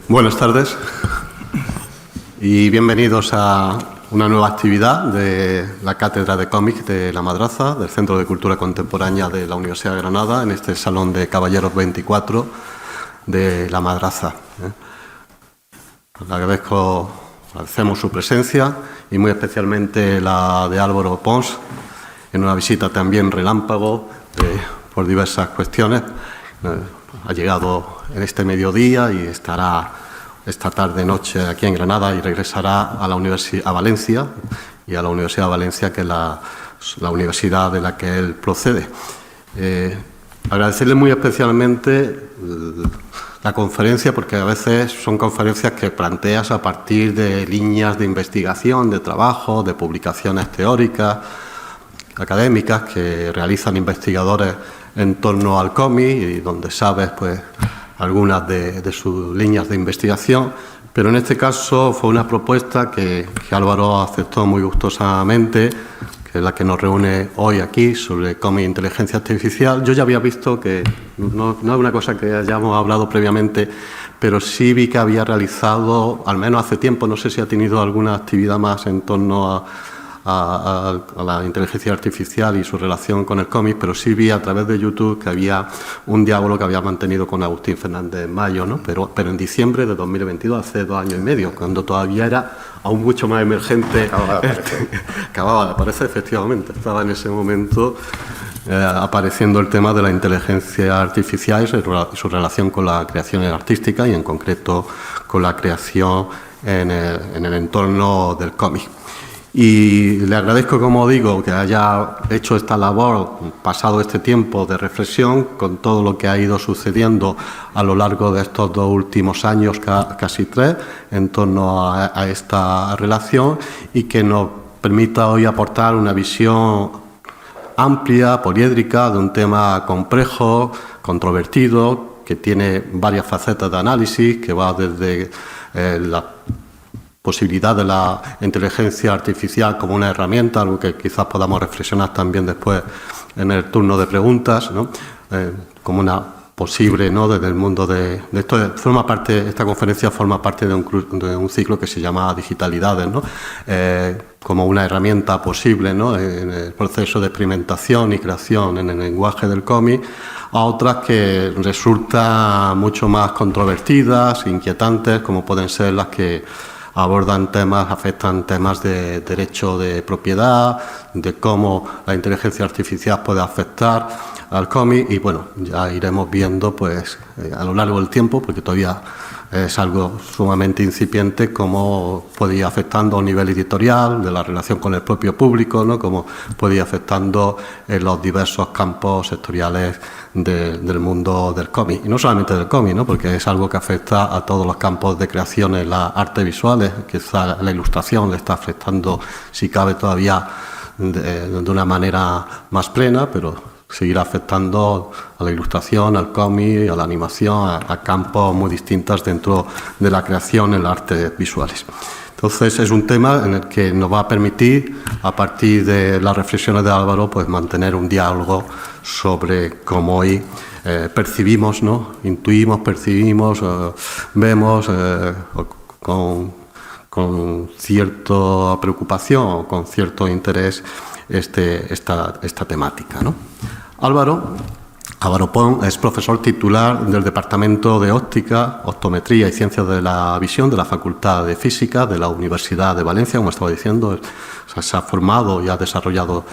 Buenas tardes y bienvenidos a una nueva actividad de la Cátedra de Cómic de La Madraza, del Centro de Cultura Contemporánea de la Universidad de Granada, en este Salón de Caballeros 24 de La Madraza. Le agradecemos su presencia y muy especialmente la de Álvaro Pons, en una visita también relámpago por diversas cuestiones. Ha llegado en este mediodía y estará esta tarde-noche aquí en Granada y regresará a Valencia y a la Universidad de Valencia, que es la universidad de la que él procede. Agradecerle muy especialmente la conferencia, porque a veces son conferencias que planteas a partir de líneas de investigación, de trabajo, de publicaciones teóricas, académicas que realizan investigadores en torno al cómic y donde sabes pues algunas de sus líneas de investigación, pero en este caso fue una propuesta que Álvaro aceptó muy gustosamente, que es la que nos reúne hoy aquí, sobre cómic e inteligencia artificial. Yo ya había visto que, no es una cosa que hayamos hablado previamente, pero sí vi que había realizado, al menos hace tiempo, no sé si ha tenido alguna actividad más en torno a la inteligencia artificial y su relación con el cómic, pero sí vi a través de YouTube que había un diálogo que había mantenido con Agustín Fernández Mayo, ¿no? Pero en diciembre de 2022, hace 2 años y medio, cuando todavía era aún mucho más emergente. Acababa de aparecer, efectivamente. Estaba en ese momento apareciendo el tema de la inteligencia artificial y su relación con la creación artística y en concreto con la creación en el entorno del cómic. Y le agradezco, como digo, que haya hecho esta labor, pasado este tiempo de reflexión, con todo lo que ha ido sucediendo a lo largo de estos 2 últimos años, casi 3, en torno a esta relación, y que nos permita hoy aportar una visión amplia, poliédrica, de un tema complejo, controvertido, que tiene varias facetas de análisis, que va desde la posibilidad de la inteligencia artificial como una herramienta, algo que quizás podamos reflexionar también después en el turno de preguntas, ¿no? Como una posible, ¿no? Desde el mundo de esto. Esta conferencia forma parte de un ciclo que se llama Digitalidades, ¿no? Como una herramienta posible, ¿no? En el proceso de experimentación y creación en el lenguaje del cómic, a otras que resultan mucho más controvertidas, inquietantes, como pueden ser las que afectan temas de derecho de propiedad, de cómo la inteligencia artificial puede afectar al cómic, y bueno, ya iremos viendo pues a lo largo del tiempo, porque todavía es algo sumamente incipiente, cómo puede ir afectando a un nivel editorial, de la relación con el propio público, ¿no? Cómo puede ir afectando en los diversos campos sectoriales del mundo del cómic. Y no solamente del cómic, ¿no? Porque es algo que afecta a todos los campos de creación en las artes visuales. Quizá la ilustración le está afectando, si cabe, todavía de una manera más plena, pero seguirá afectando a la ilustración, al cómic, a la animación, a campos muy distintos dentro de la creación en las artes visuales. Entonces es un tema en el que nos va a permitir, a partir de las reflexiones de Álvaro, pues mantener un diálogo sobre cómo hoy percibimos, ¿no? Intuimos, percibimos, vemos con cierta preocupación o con cierto interés esta temática, ¿no? Álvaro Pons es profesor titular del Departamento de Óptica, Optometría y Ciencias de la Visión de la Facultad de Física de la Universidad de Valencia, como estaba diciendo. Se ha formado y ha desarrollado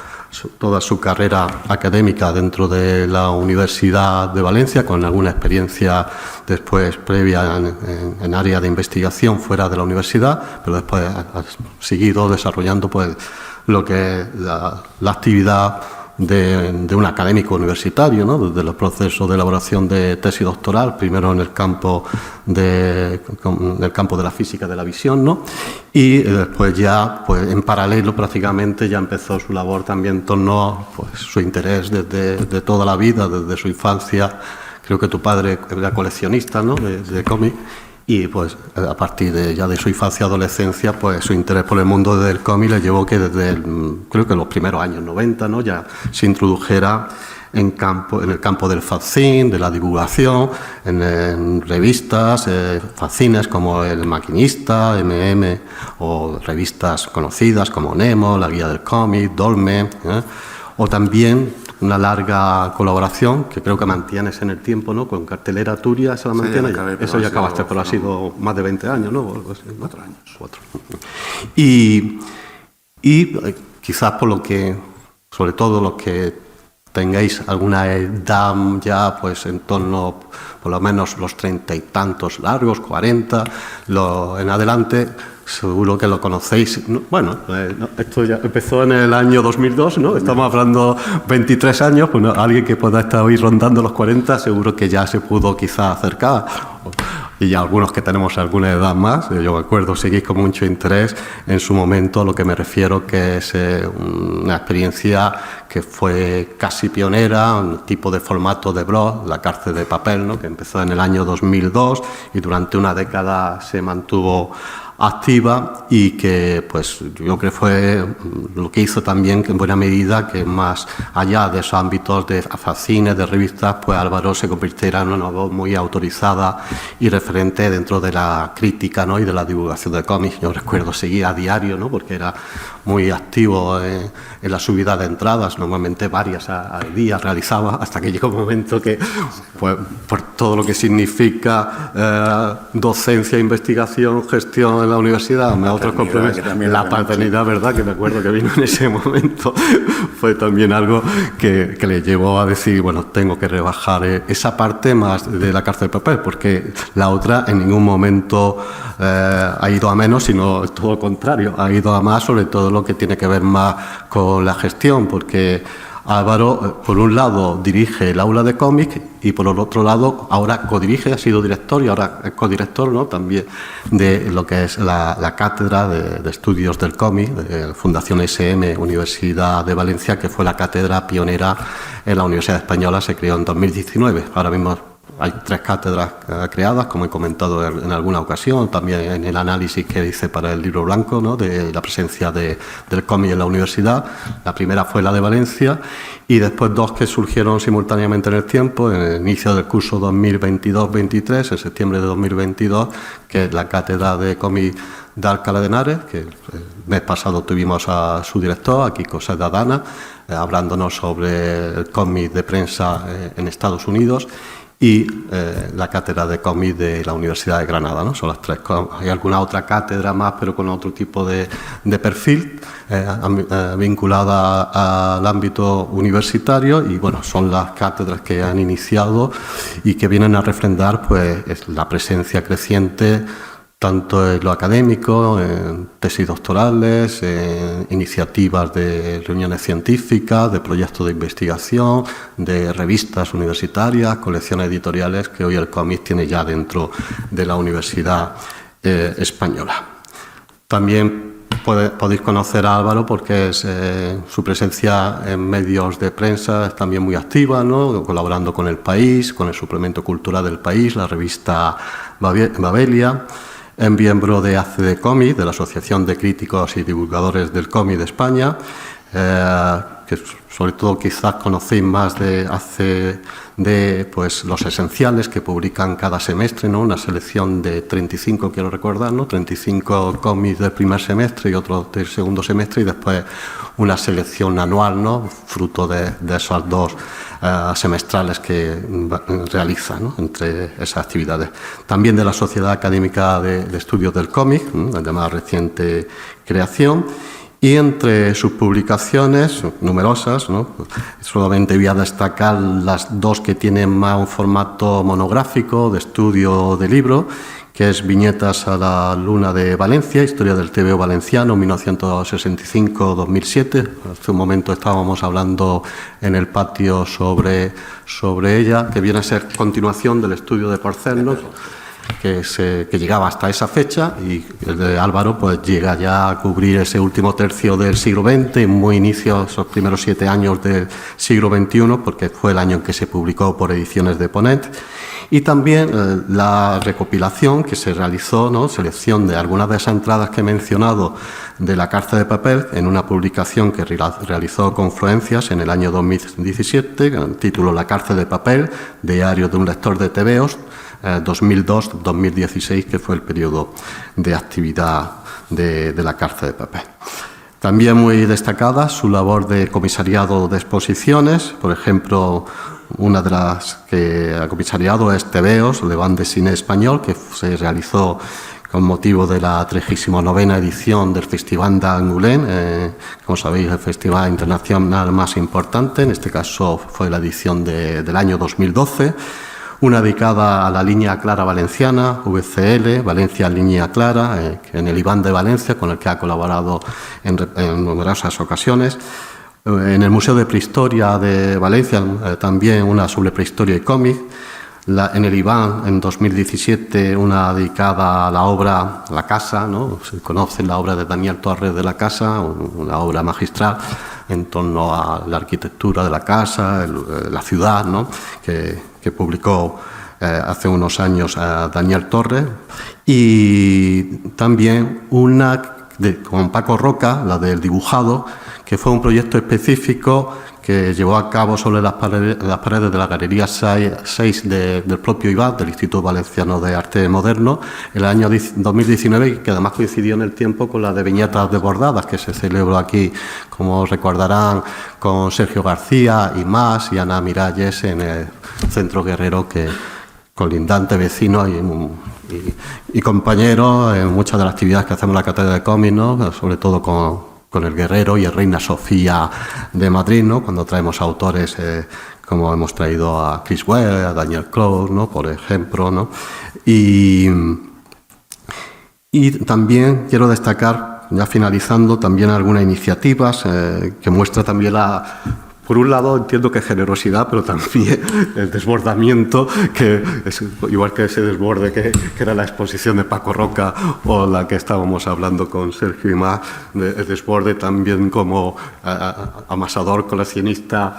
toda su carrera académica dentro de la Universidad de Valencia, con alguna experiencia después previa en área de investigación fuera de la universidad, pero después ha seguido desarrollando pues lo que es la actividad de un académico universitario, ¿no? Desde los procesos de elaboración de tesis doctoral, primero en el campo de la física de la visión, ¿no? Y después ya, pues en paralelo prácticamente, ya empezó su labor también en torno a pues, su interés de toda la vida, desde su infancia. Creo que tu padre era coleccionista, ¿no? de cómic. Y pues a partir de su infancia y adolescencia, pues su interés por el mundo del cómic le llevó que desde creo que los primeros años 90, ¿no? Ya se introdujera en el campo del fanzine, de la divulgación, en revistas, fanzines como El Maquinista, MM, o revistas conocidas como Nemo, La Guía del Cómic, Dolmen, o también una larga colaboración que creo que mantienes en el tiempo, ¿no? Con Cartelera Turia, ¿eso la mantienes? Eso ya acabaste, pero ha sido más de 20 años, ¿no? 4 años. 4. Y quizás por lo que, sobre todo los que tengáis alguna edad ya, pues en torno, por lo menos los 30 y tantos largos, 40, en adelante, seguro que lo conocéis. Bueno, esto ya empezó en el año 2002, ¿no? Estamos hablando 23 años, pues alguien que pueda estar hoy rondando los 40, seguro que ya se pudo quizá acercar. Y ya algunos que tenemos alguna edad más, yo me acuerdo, seguís con mucho interés en su momento, a lo que me refiero, que es una experiencia que fue casi pionera, un tipo de formato de blog, La Cárcel de Papel, ¿no? Que empezó en el año 2002 y durante una década se mantuvo activa y que pues yo creo que fue lo que hizo también que en buena medida que más allá de esos ámbitos de fanzines, de revistas, pues Álvaro se convirtiera en una voz muy autorizada y referente dentro de la crítica, ¿no? Y de la divulgación de cómics. Yo recuerdo seguir a diario, ¿no? Porque era muy activo en la subida de entradas, normalmente varias al día realizaba, hasta que llegó un momento que, pues, por todo lo que significa docencia, investigación, gestión en la universidad, otros complementos, la paternidad, ¿verdad? Que me acuerdo que vino en ese momento, fue también algo que le llevó a decir, bueno, tengo que rebajar esa parte más de La Cárcel de Papel, porque la otra en ningún momento ha ido a menos, sino todo lo contrario, ha ido a más, sobre todo lo que tiene que ver más con la gestión, porque Álvaro, por un lado, dirige el aula de cómic y por el otro lado, ahora codirige, ha sido director y ahora es codirector, ¿no? También de lo que es la cátedra de estudios del cómic de la Fundación SM, Universidad de Valencia, que fue la cátedra pionera en la Universidad Española, se creó en 2019. Ahora mismo hay 3 cátedras creadas, como he comentado en alguna ocasión, también en el análisis que hice para el libro blanco, ¿no? De la presencia del cómic en la universidad. La primera fue la de Valencia y después 2 que surgieron simultáneamente en el tiempo, en el inicio del curso 2022-23, en septiembre de 2022, que es la cátedra de cómic de Alcalá de Henares, que el mes pasado tuvimos a su director, a Kiko Sedadana, hablándonos sobre el cómic de prensa en Estados Unidos, y la cátedra de cómic de la Universidad de Granada, ¿no? Son las 3. Hay alguna otra cátedra más, pero con otro tipo de perfil vinculada al ámbito universitario y, bueno, son las cátedras que han iniciado y que vienen a refrendar, pues, la presencia creciente tanto en lo académico, en tesis doctorales, en iniciativas de reuniones científicas, de proyectos de investigación, de revistas universitarias, colecciones editoriales que hoy el cómic tiene ya dentro de la Universidad Española. También podéis conocer a Álvaro porque su presencia en medios de prensa es también muy activa, ¿no? Colaborando con El País, con el suplemento cultural del País, la revista Babelia. Es miembro de ACD Cómic, de la Asociación de Críticos y Divulgadores del Cómic de España, que sobre todo quizás conocéis más de pues, Los Esenciales, que publican cada semestre, ¿no? Una selección de 35, quiero recordar, ¿no? 35 cómics del primer semestre y otros del segundo semestre, y después una selección anual, ¿no? Fruto de esas 2 semestrales que realiza, ¿no? Entre esas actividades. También de la Sociedad Académica de Estudios del Cómic, de más reciente creación. Y entre sus publicaciones, numerosas, ¿no? Solamente voy a destacar las 2 que tienen más un formato monográfico de estudio de libro, que es Viñetas a la Luna de Valencia, Historia del TVO valenciano, 1965-2007. Hace un momento estábamos hablando en el patio sobre ella, que viene a ser continuación del estudio de Porcel, ¿no? que llegaba hasta esa fecha, y el de Álvaro pues llega ya a cubrir ese último tercio del siglo XX y muy inicio, esos primeros 7 años del siglo XXI, porque fue el año en que se publicó por Ediciones de Ponent. Y también la recopilación que se realizó, ¿no?, selección de algunas de esas entradas que he mencionado de La cárcel de papel en una publicación que realizó Confluencias en el año 2017, con el título La cárcel de papel, diario de un lector de tebeos, 2002-2016, que fue el periodo de actividad de La cárcel de papel. También muy destacada su labor de comisariado de exposiciones. Por ejemplo, una de las que ha comisariado es Tebeos, Le Bande Cine Español, que se realizó con motivo de la 39ª edición del Festival d'Angoulême. Como sabéis, el festival internacional más importante, en este caso fue la edición del año 2012. Una dedicada a la línea clara valenciana, VCL, Valencia Línea Clara, en el IBAN de Valencia, con el que ha colaborado en numerosas ocasiones. En el Museo de Prehistoria de Valencia, también una sobre prehistoria y cómic. En el IBAN, en 2017, una dedicada a la obra La Casa, ¿no? Se conoce la obra de Daniel Torres de La Casa, una obra magistral en torno a la arquitectura de la casa, la ciudad, ¿no?, que publicó hace unos años a Daniel Torres. Y también una con Paco Roca, la del dibujado, que fue un proyecto específico que llevó a cabo sobre las paredes de la Galería 6 del propio IVAT, del Instituto Valenciano de Arte Moderno, en el año 2019, que además coincidió en el tiempo con la de viñetas desbordadas, que se celebró aquí, como recordarán, con Sergio García y más, y Ana Miralles en el Centro Guerrero, que colindante, vecino y compañero en muchas de las actividades que hacemos en la Cátedra de Cómic, ¿no?, sobre todo con el Guerrero y el Reina Sofía de Madrid, ¿no?, cuando traemos autores como hemos traído a Chris Ware, a Daniel Close, ¿no?, por ejemplo, ¿no? Y también quiero destacar, ya finalizando, también algunas iniciativas que muestra también por un lado, entiendo que generosidad, pero también el desbordamiento, que es igual que ese desborde que era la exposición de Paco Roca o la que estábamos hablando con Sergio y más, el desborde también como amasador, coleccionista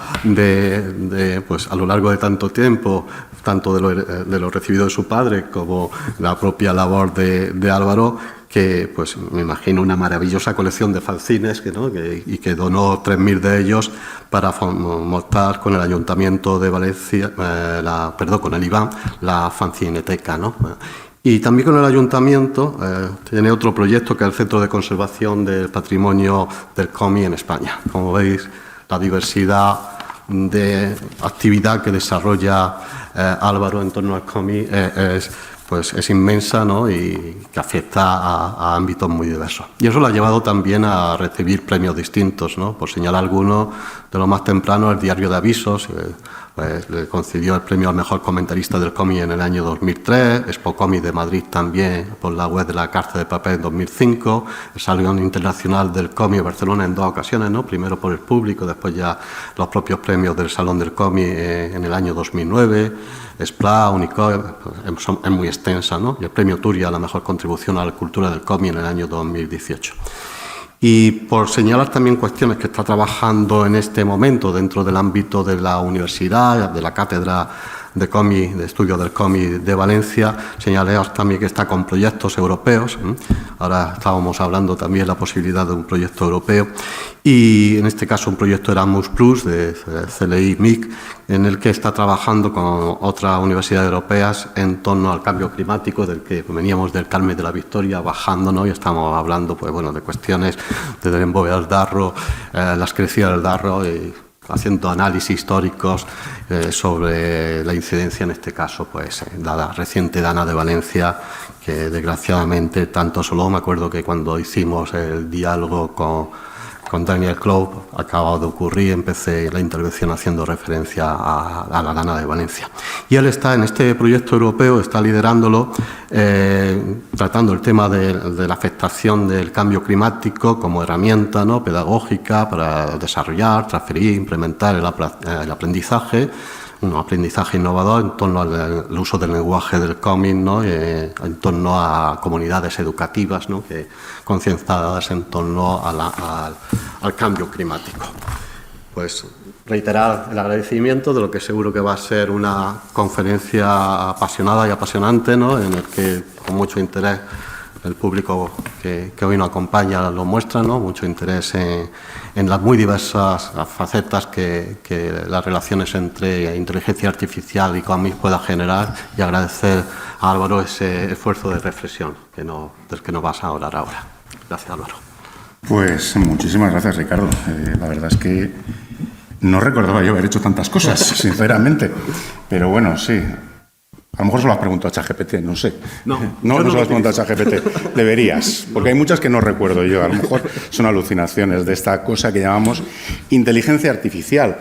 pues a lo largo de tanto tiempo, tanto de lo recibido de su padre como la propia labor de Álvaro, que pues me imagino una maravillosa colección de fanzines y que donó 3.000 de ellos para montar con el Ayuntamiento de Valencia, con el IBAN, la fanzineteca, ¿no? Y también con el Ayuntamiento tiene otro proyecto que es el Centro de Conservación del Patrimonio del Cómic en España. Como veis, la diversidad de actividad que desarrolla Álvaro en torno al cómic es inmensa, ¿no?, y que afecta a ámbitos muy diversos. Y eso lo ha llevado también a recibir premios distintos, ¿no? Por señalar algunos de los más tempranos, el Diario de Avisos, pues le concedió el premio al mejor comentarista del cómic en el año 2003, Expo Cómic de Madrid también por la web de La cárcel de papel en 2005, el Salón Internacional del Cómic de Barcelona en 2 ocasiones, ¿no?, primero por el público, después ya los propios premios del Salón del Cómic en el año 2009, SPLA, Unicor, es muy extensa, ¿no?, y el premio Turia a la mejor contribución a la cultura del cómic en el año 2018. Y por señalar también cuestiones que está trabajando en este momento dentro del ámbito de la universidad, de la Cátedra de Cómic, de Estudios del Cómic de Valencia, señalaros también que está con proyectos europeos. Ahora estábamos hablando también de la posibilidad de un proyecto europeo y en este caso un proyecto Erasmus Plus de CLI-MIC, en el que está trabajando con otras universidades europeas en torno al cambio climático, del que veníamos del Carmen de la Victoria bajando, ¿no?, y estamos hablando pues, bueno, de cuestiones de Derenboe al Darro, las crecidas del Darro, y haciendo análisis históricos sobre la incidencia, en este caso, pues la reciente Dana de Valencia, que desgraciadamente tanto solo me acuerdo que cuando hicimos el diálogo con Daniel Close acaba de ocurrir, empecé la intervención haciendo referencia a la Dana de Valencia. Y él está en este proyecto europeo, está liderándolo, tratando el tema de la afectación del cambio climático como herramienta, ¿no?, pedagógica para desarrollar, transferir, implementar el aprendizaje, un aprendizaje innovador en torno al uso del lenguaje del cómic, ¿no?, en torno a comunidades educativas, ¿no?, que concienciadas en torno al cambio climático. pues reiterar el agradecimiento de lo que seguro que va a ser una conferencia apasionada y apasionante, ¿no?, en el que con mucho interés el público que hoy nos acompaña lo muestra, ¿no?, mucho interés en las muy diversas facetas que las relaciones entre inteligencia artificial y cómics pueda generar, y agradecer a Álvaro ese esfuerzo de reflexión del que nos vas a hablar ahora. Gracias, Álvaro. Pues muchísimas gracias, Ricardo. La verdad es que no recordaba yo haber hecho tantas cosas, sinceramente. Pero bueno, sí. A lo mejor se lo has preguntado a ChatGPT, no sé. No se lo has preguntado a ChatGPT. Deberías, porque hay muchas que no recuerdo yo. A lo mejor son alucinaciones de esta cosa que llamamos inteligencia artificial.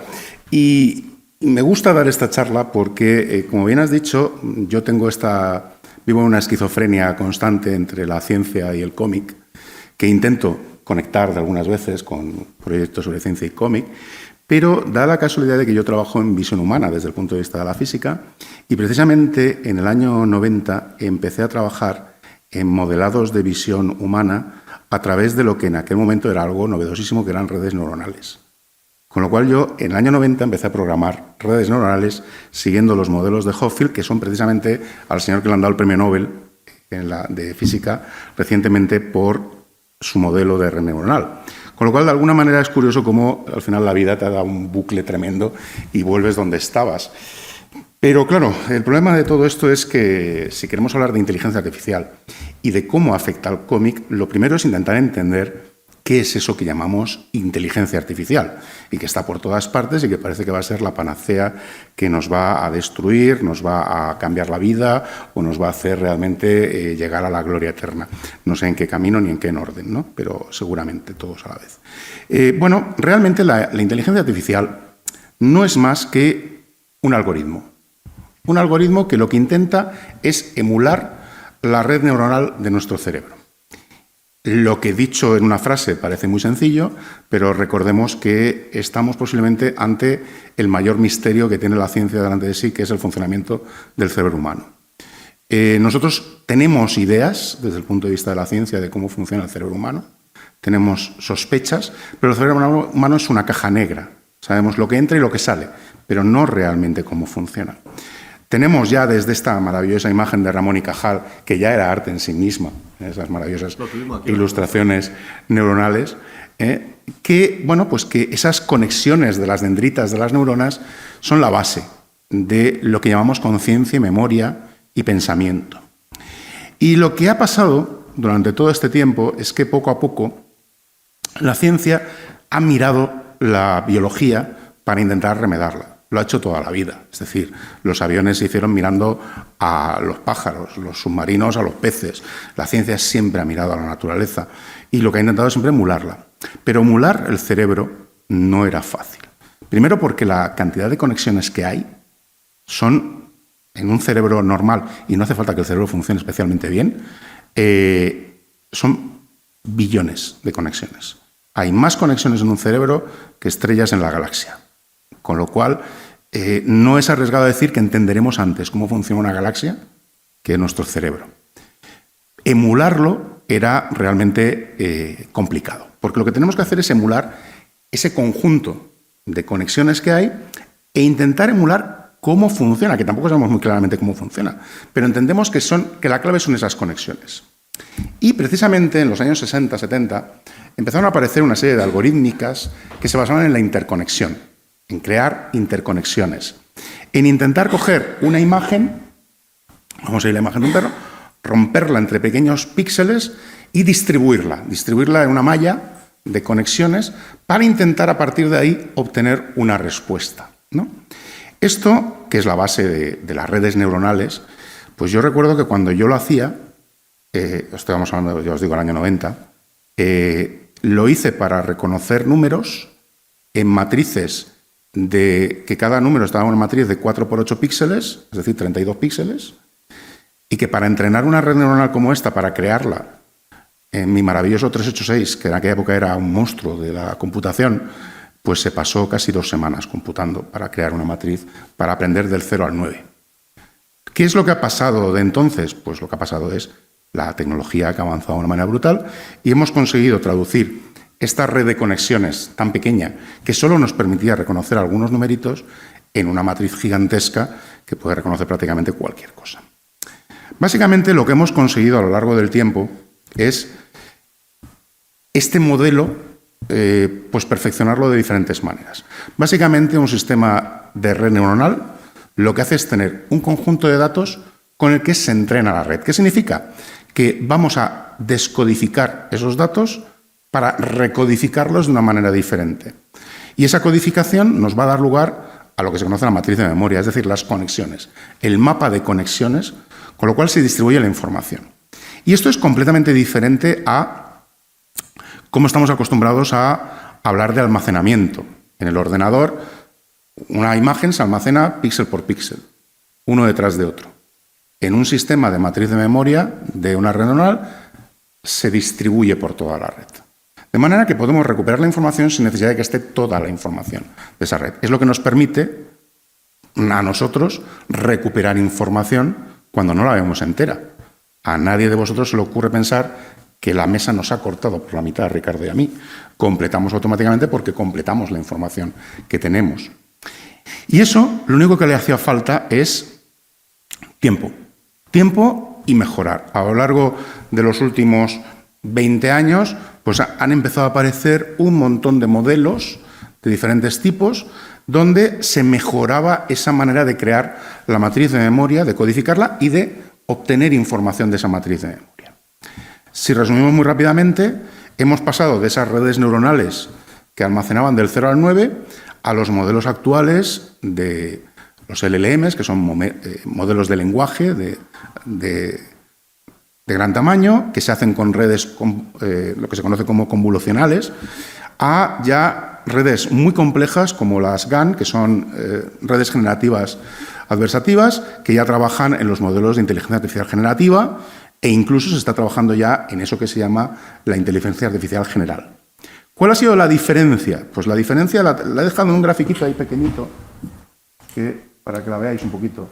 Y me gusta dar esta charla porque, como bien has dicho, yo vivo en una esquizofrenia constante entre la ciencia y el cómic, que intento conectar de algunas veces con proyectos sobre ciencia y cómic, pero da la casualidad de que yo trabajo en visión humana desde el punto de vista de la física, y precisamente en el año 90 empecé a trabajar en modelados de visión humana a través de lo que en aquel momento era algo novedosísimo, que eran redes neuronales. Con lo cual yo en el año 90 empecé a programar redes neuronales siguiendo los modelos de Hopfield, que son precisamente al señor que le han dado el premio Nobel de física recientemente por su modelo de red neuronal. Con lo cual, de alguna manera, es curioso cómo al final la vida te ha dado un bucle tremendo y vuelves donde estabas. Pero claro, el problema de todo esto es que si queremos hablar de inteligencia artificial y de cómo afecta al cómic, lo primero es intentar entender qué es eso que llamamos inteligencia artificial y que está por todas partes y que parece que va a ser la panacea que nos va a destruir, nos va a cambiar la vida o nos va a hacer realmente llegar a la gloria eterna. No sé en qué camino ni en qué orden, ¿no?, pero seguramente todos a la vez. Bueno, realmente la inteligencia artificial no es más que un algoritmo. Un algoritmo que lo que intenta es emular la red neuronal de nuestro cerebro. Lo que dicho en una frase parece muy sencillo, pero recordemos que estamos posiblemente ante el mayor misterio que tiene la ciencia delante de sí, que es el funcionamiento del cerebro humano. Nosotros tenemos ideas, desde el punto de vista de la ciencia, de cómo funciona el cerebro humano. Tenemos sospechas, pero el cerebro humano es una caja negra. Sabemos lo que entra y lo que sale, pero no realmente cómo funciona. Tenemos ya desde esta maravillosa imagen de Ramón y Cajal, que ya era arte en sí misma, esas maravillosas ilustraciones neuronales, que esas conexiones de las dendritas de las neuronas son la base de lo que llamamos conciencia, memoria y pensamiento. Y lo que ha pasado durante todo este tiempo es que poco a poco la ciencia ha mirado la biología para intentar remedarla. Lo ha hecho toda la vida. Es decir, los aviones se hicieron mirando a los pájaros, los submarinos a los peces. La ciencia siempre ha mirado a la naturaleza y lo que ha intentado es siempre emularla. Pero emular el cerebro no era fácil. Primero porque la cantidad de conexiones que hay son, en un cerebro normal, y no hace falta que el cerebro funcione especialmente bien, son billones de conexiones. Hay más conexiones en un cerebro que estrellas en la galaxia. Con lo cual, no es arriesgado decir que entenderemos antes cómo funciona una galaxia que nuestro cerebro. Emularlo era realmente complicado, porque lo que tenemos que hacer es emular ese conjunto de conexiones que hay e intentar emular cómo funciona, que tampoco sabemos muy claramente cómo funciona, pero entendemos que la clave son esas conexiones. Y precisamente en los años 60, 70, empezaron a aparecer una serie de algorítmicas que se basaban en la interconexión, en crear interconexiones, en intentar coger una imagen, vamos a ir a la imagen de un perro, romperla entre pequeños píxeles y distribuirla en una malla de conexiones para intentar a partir de ahí obtener una respuesta, ¿no? Esto, que es la base de las redes neuronales, pues yo recuerdo que cuando yo lo hacía, estamos hablando, ya os digo, el año 90, lo hice para reconocer números en matrices que cada número estaba en una matriz de 4 por 8 píxeles, es decir, 32 píxeles, y que para entrenar una red neuronal como esta, para crearla, en mi maravilloso 386, que en aquella época era un monstruo de la computación, pues se pasó casi 2 semanas computando para crear una matriz, para aprender del 0 al 9. ¿Qué es lo que ha pasado de entonces? Pues lo que ha pasado es la tecnología que ha avanzado de una manera brutal y hemos conseguido traducir esta red de conexiones tan pequeña que solo nos permitía reconocer algunos numeritos en una matriz gigantesca que puede reconocer prácticamente cualquier cosa. Básicamente lo que hemos conseguido a lo largo del tiempo es este modelo, pues perfeccionarlo de diferentes maneras. Básicamente un sistema de red neuronal lo que hace es tener un conjunto de datos con el que se entrena la red. ¿Qué significa? Que vamos a descodificar esos datos para recodificarlos de una manera diferente. Y esa codificación nos va a dar lugar a lo que se conoce la matriz de memoria, es decir, las conexiones, el mapa de conexiones, con lo cual se distribuye la información. Y esto es completamente diferente a cómo estamos acostumbrados a hablar de almacenamiento. En el ordenador, una imagen se almacena píxel por píxel, uno detrás de otro. En un sistema de matriz de memoria de una red neuronal se distribuye por toda la red. De manera que podemos recuperar la información sin necesidad de que esté toda la información de esa red. Es lo que nos permite a nosotros recuperar información cuando no la vemos entera. A nadie de vosotros se le ocurre pensar que la mesa nos ha cortado por la mitad a Ricardo y a mí. Completamos automáticamente porque completamos la información que tenemos. Y eso, lo único que le hacía falta es tiempo. Tiempo y mejorar. A lo largo de los últimos 20 años, pues han empezado a aparecer un montón de modelos de diferentes tipos donde se mejoraba esa manera de crear la matriz de memoria, de codificarla y de obtener información de esa matriz de memoria. Si resumimos muy rápidamente, hemos pasado de esas redes neuronales que almacenaban del 0 al 9 a los modelos actuales de los LLMs, que son modelos de lenguaje de gran tamaño, que se hacen con redes, lo que se conoce como convolucionales, a ya redes muy complejas como las GAN, que son redes generativas adversativas, que ya trabajan en los modelos de inteligencia artificial generativa e incluso se está trabajando ya en eso que se llama la inteligencia artificial general. ¿Cuál ha sido la diferencia? Pues la diferencia la he dejado en un grafiquito ahí pequeñito, para que la veáis un poquito.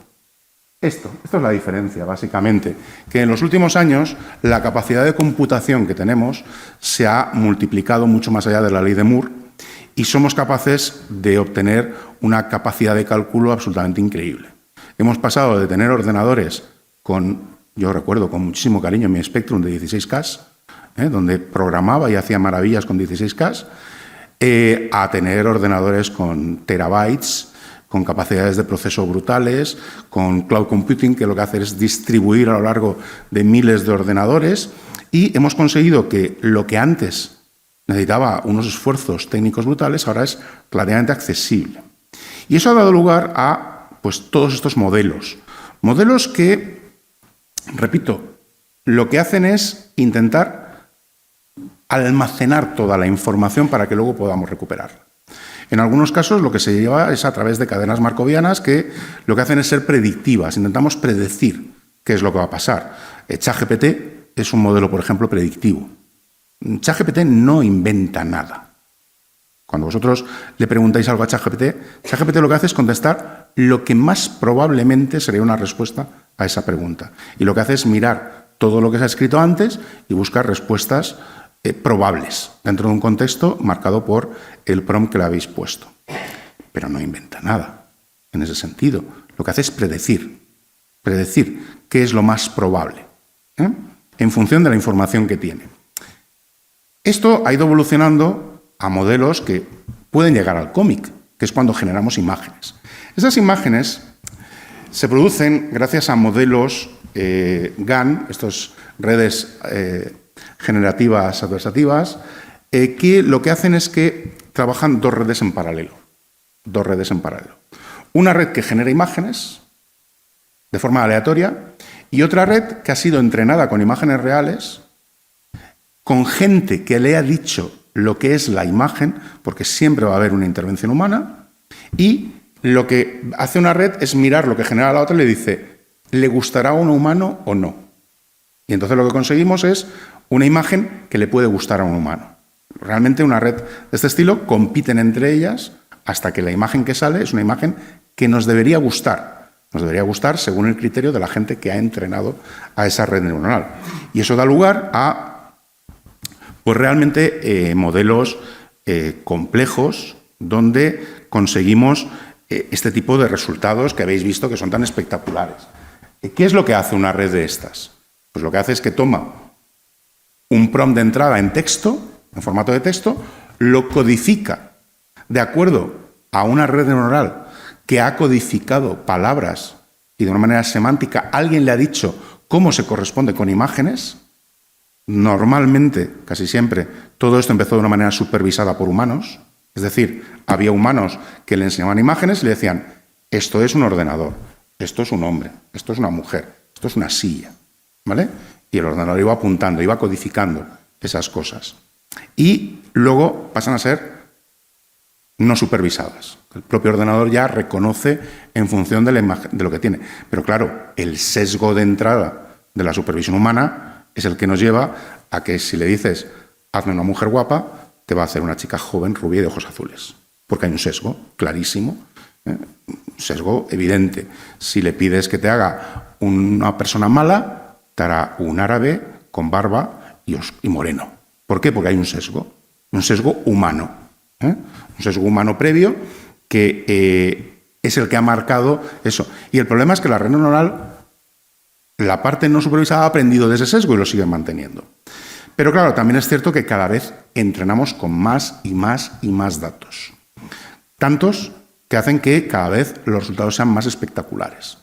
Esto es la diferencia, básicamente, que en los últimos años la capacidad de computación que tenemos se ha multiplicado mucho más allá de la ley de Moore y somos capaces de obtener una capacidad de cálculo absolutamente increíble. Hemos pasado de tener ordenadores yo recuerdo con muchísimo cariño mi Spectrum de 16K, donde programaba y hacía maravillas con 16K, a tener ordenadores con terabytes, con capacidades de proceso brutales, con cloud computing, que lo que hace es distribuir a lo largo de miles de ordenadores, y hemos conseguido que lo que antes necesitaba unos esfuerzos técnicos brutales, ahora es claramente accesible. Y eso ha dado lugar a pues, todos estos modelos. Modelos que, repito, lo que hacen es intentar almacenar toda la información para que luego podamos recuperarla. En algunos casos lo que se lleva es a través de cadenas markovianas que lo que hacen es ser predictivas. Intentamos predecir qué es lo que va a pasar. ChatGPT es un modelo, por ejemplo, predictivo. ChatGPT no inventa nada. Cuando vosotros le preguntáis algo a ChatGPT, ChatGPT lo que hace es contestar lo que más probablemente sería una respuesta a esa pregunta. Y lo que hace es mirar todo lo que se ha escrito antes y buscar respuestas probables dentro de un contexto marcado por el prompt que le habéis puesto. Pero no inventa nada en ese sentido. Lo que hace es predecir qué es lo más probable, en función de la información que tiene. Esto ha ido evolucionando a modelos que pueden llegar al cómic, que es cuando generamos imágenes. Esas imágenes se producen gracias a modelos GAN, estas redes generativas adversativas, que lo que hacen es que trabajan dos redes en paralelo. Una red que genera imágenes de forma aleatoria y otra red que ha sido entrenada con imágenes reales, con gente que le ha dicho lo que es la imagen, porque siempre va a haber una intervención humana, y lo que hace una red es mirar lo que genera la otra y le dice, ¿le gustará a un humano o no? Y entonces lo que conseguimos es una imagen que le puede gustar a un humano. Realmente una red de este estilo compiten entre ellas hasta que la imagen que sale es una imagen que nos debería gustar. Nos debería gustar según el criterio de la gente que ha entrenado a esa red neuronal. Y eso da lugar a Pues realmente modelos complejos donde conseguimos este tipo de resultados que habéis visto que son tan espectaculares. ¿Qué es lo que hace una red de estas? Pues lo que hace es que toma un prompt de entrada en texto, en formato de texto, lo codifica de acuerdo a una red neuronal que ha codificado palabras y de una manera semántica alguien le ha dicho cómo se corresponde con imágenes. Normalmente, casi siempre, todo esto empezó de una manera supervisada por humanos. Es decir, había humanos que le enseñaban imágenes y le decían, esto es un ordenador, esto es un hombre, esto es una mujer, esto es una silla, ¿vale? Y el ordenador iba apuntando, iba codificando esas cosas. Y luego pasan a ser no supervisadas. El propio ordenador ya reconoce en función de lo que tiene. Pero claro, el sesgo de entrada de la supervisión humana es el que nos lleva a que si le dices, hazme una mujer guapa, te va a hacer una chica joven, rubia y de ojos azules. Porque hay un sesgo clarísimo, un sesgo evidente. Si le pides que te haga una persona mala, te hará un árabe con barba y moreno. ¿Por qué? Porque hay un sesgo humano. Un sesgo humano previo que es el que ha marcado eso. Y el problema es que la red neuronal, la parte no supervisada, ha aprendido de ese sesgo y lo sigue manteniendo. Pero claro, también es cierto que cada vez entrenamos con más y más y más datos. Tantos que hacen que cada vez los resultados sean más espectaculares.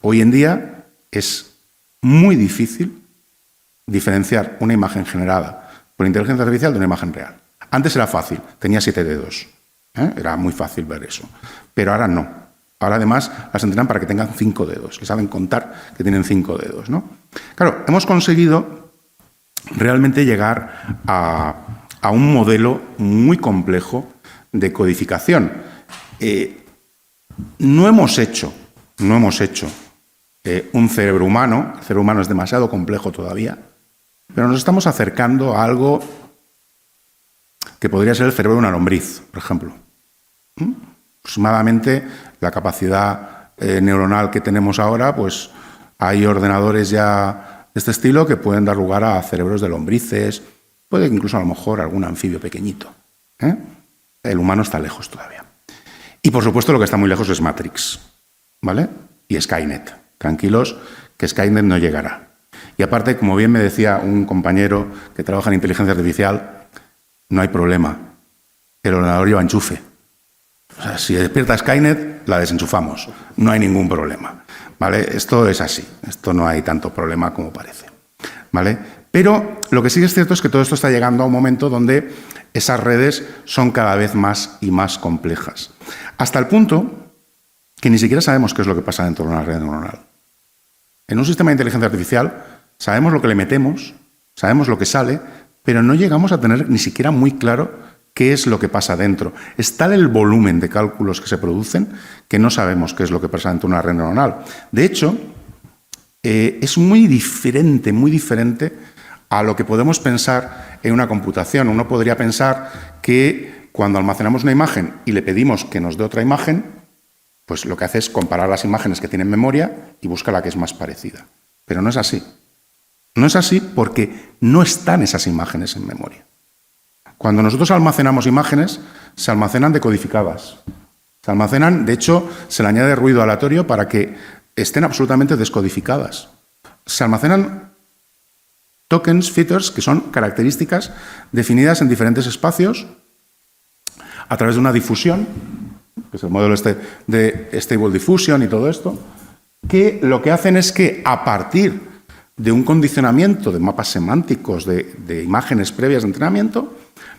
Hoy en día es muy difícil diferenciar una imagen generada por inteligencia artificial de una imagen real. Antes era fácil, tenía 7 dedos. Era muy fácil ver eso. Pero ahora no. Ahora además las entrenan para que tengan 5 dedos. Que saben contar que tienen 5 dedos, ¿no? Claro, hemos conseguido realmente llegar a un modelo muy complejo de codificación. No hemos hecho un cerebro humano. El cerebro humano es demasiado complejo todavía. Pero nos estamos acercando a algo que podría ser el cerebro de una lombriz, por ejemplo. Aproximadamente la capacidad neuronal que tenemos ahora, pues hay ordenadores ya de este estilo que pueden dar lugar a cerebros de lombrices, puede que incluso a lo mejor algún anfibio pequeñito. El humano está lejos todavía. Y por supuesto lo que está muy lejos es Matrix, ¿vale? Y Skynet. Tranquilos, que Skynet no llegará. Y aparte, como bien me decía un compañero que trabaja en inteligencia artificial, no hay problema. El ordenador lleva enchufe. O sea, si despierta Skynet, la desenchufamos. No hay ningún problema. ¿Vale? Esto es así. Esto no hay tanto problema como parece. ¿Vale? Pero lo que sí es cierto es que todo esto está llegando a un momento donde esas redes son cada vez más y más complejas. Hasta el punto que ni siquiera sabemos qué es lo que pasa dentro de una red neuronal. En un sistema de inteligencia artificial sabemos lo que le metemos, sabemos lo que sale, pero no llegamos a tener ni siquiera muy claro qué es lo que pasa dentro. Es tal el volumen de cálculos que se producen que no sabemos qué es lo que pasa dentro de una red neuronal. De hecho, es muy diferente a lo que podemos pensar en una computación. Uno podría pensar que cuando almacenamos una imagen y le pedimos que nos dé otra imagen, pues lo que hace es comparar las imágenes que tiene en memoria y busca la que es más parecida. Pero no es así. No es así porque no están esas imágenes en memoria. Cuando nosotros almacenamos imágenes, se almacenan decodificadas. Se almacenan, de hecho, se le añade ruido aleatorio para que estén absolutamente descodificadas. Se almacenan tokens, features, que son características definidas en diferentes espacios a través de una difusión, que es el modelo de Stable Diffusion y todo esto, que lo que hacen es que a partir de un condicionamiento de mapas semánticos, de imágenes previas de entrenamiento,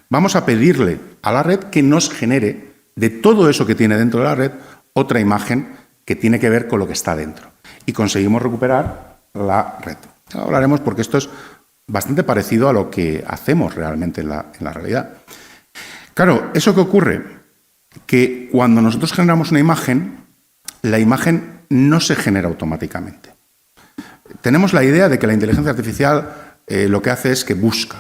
vamos a pedirle a la red que nos genere de todo eso que tiene dentro de la red otra imagen que tiene que ver con lo que está dentro. Y conseguimos recuperar la red. Ya hablaremos porque esto es bastante parecido a lo que hacemos realmente en la realidad. Claro, ¿eso qué ocurre? Que cuando nosotros generamos una imagen, la imagen no se genera automáticamente. Tenemos la idea de que la inteligencia artificial lo que hace es que busca,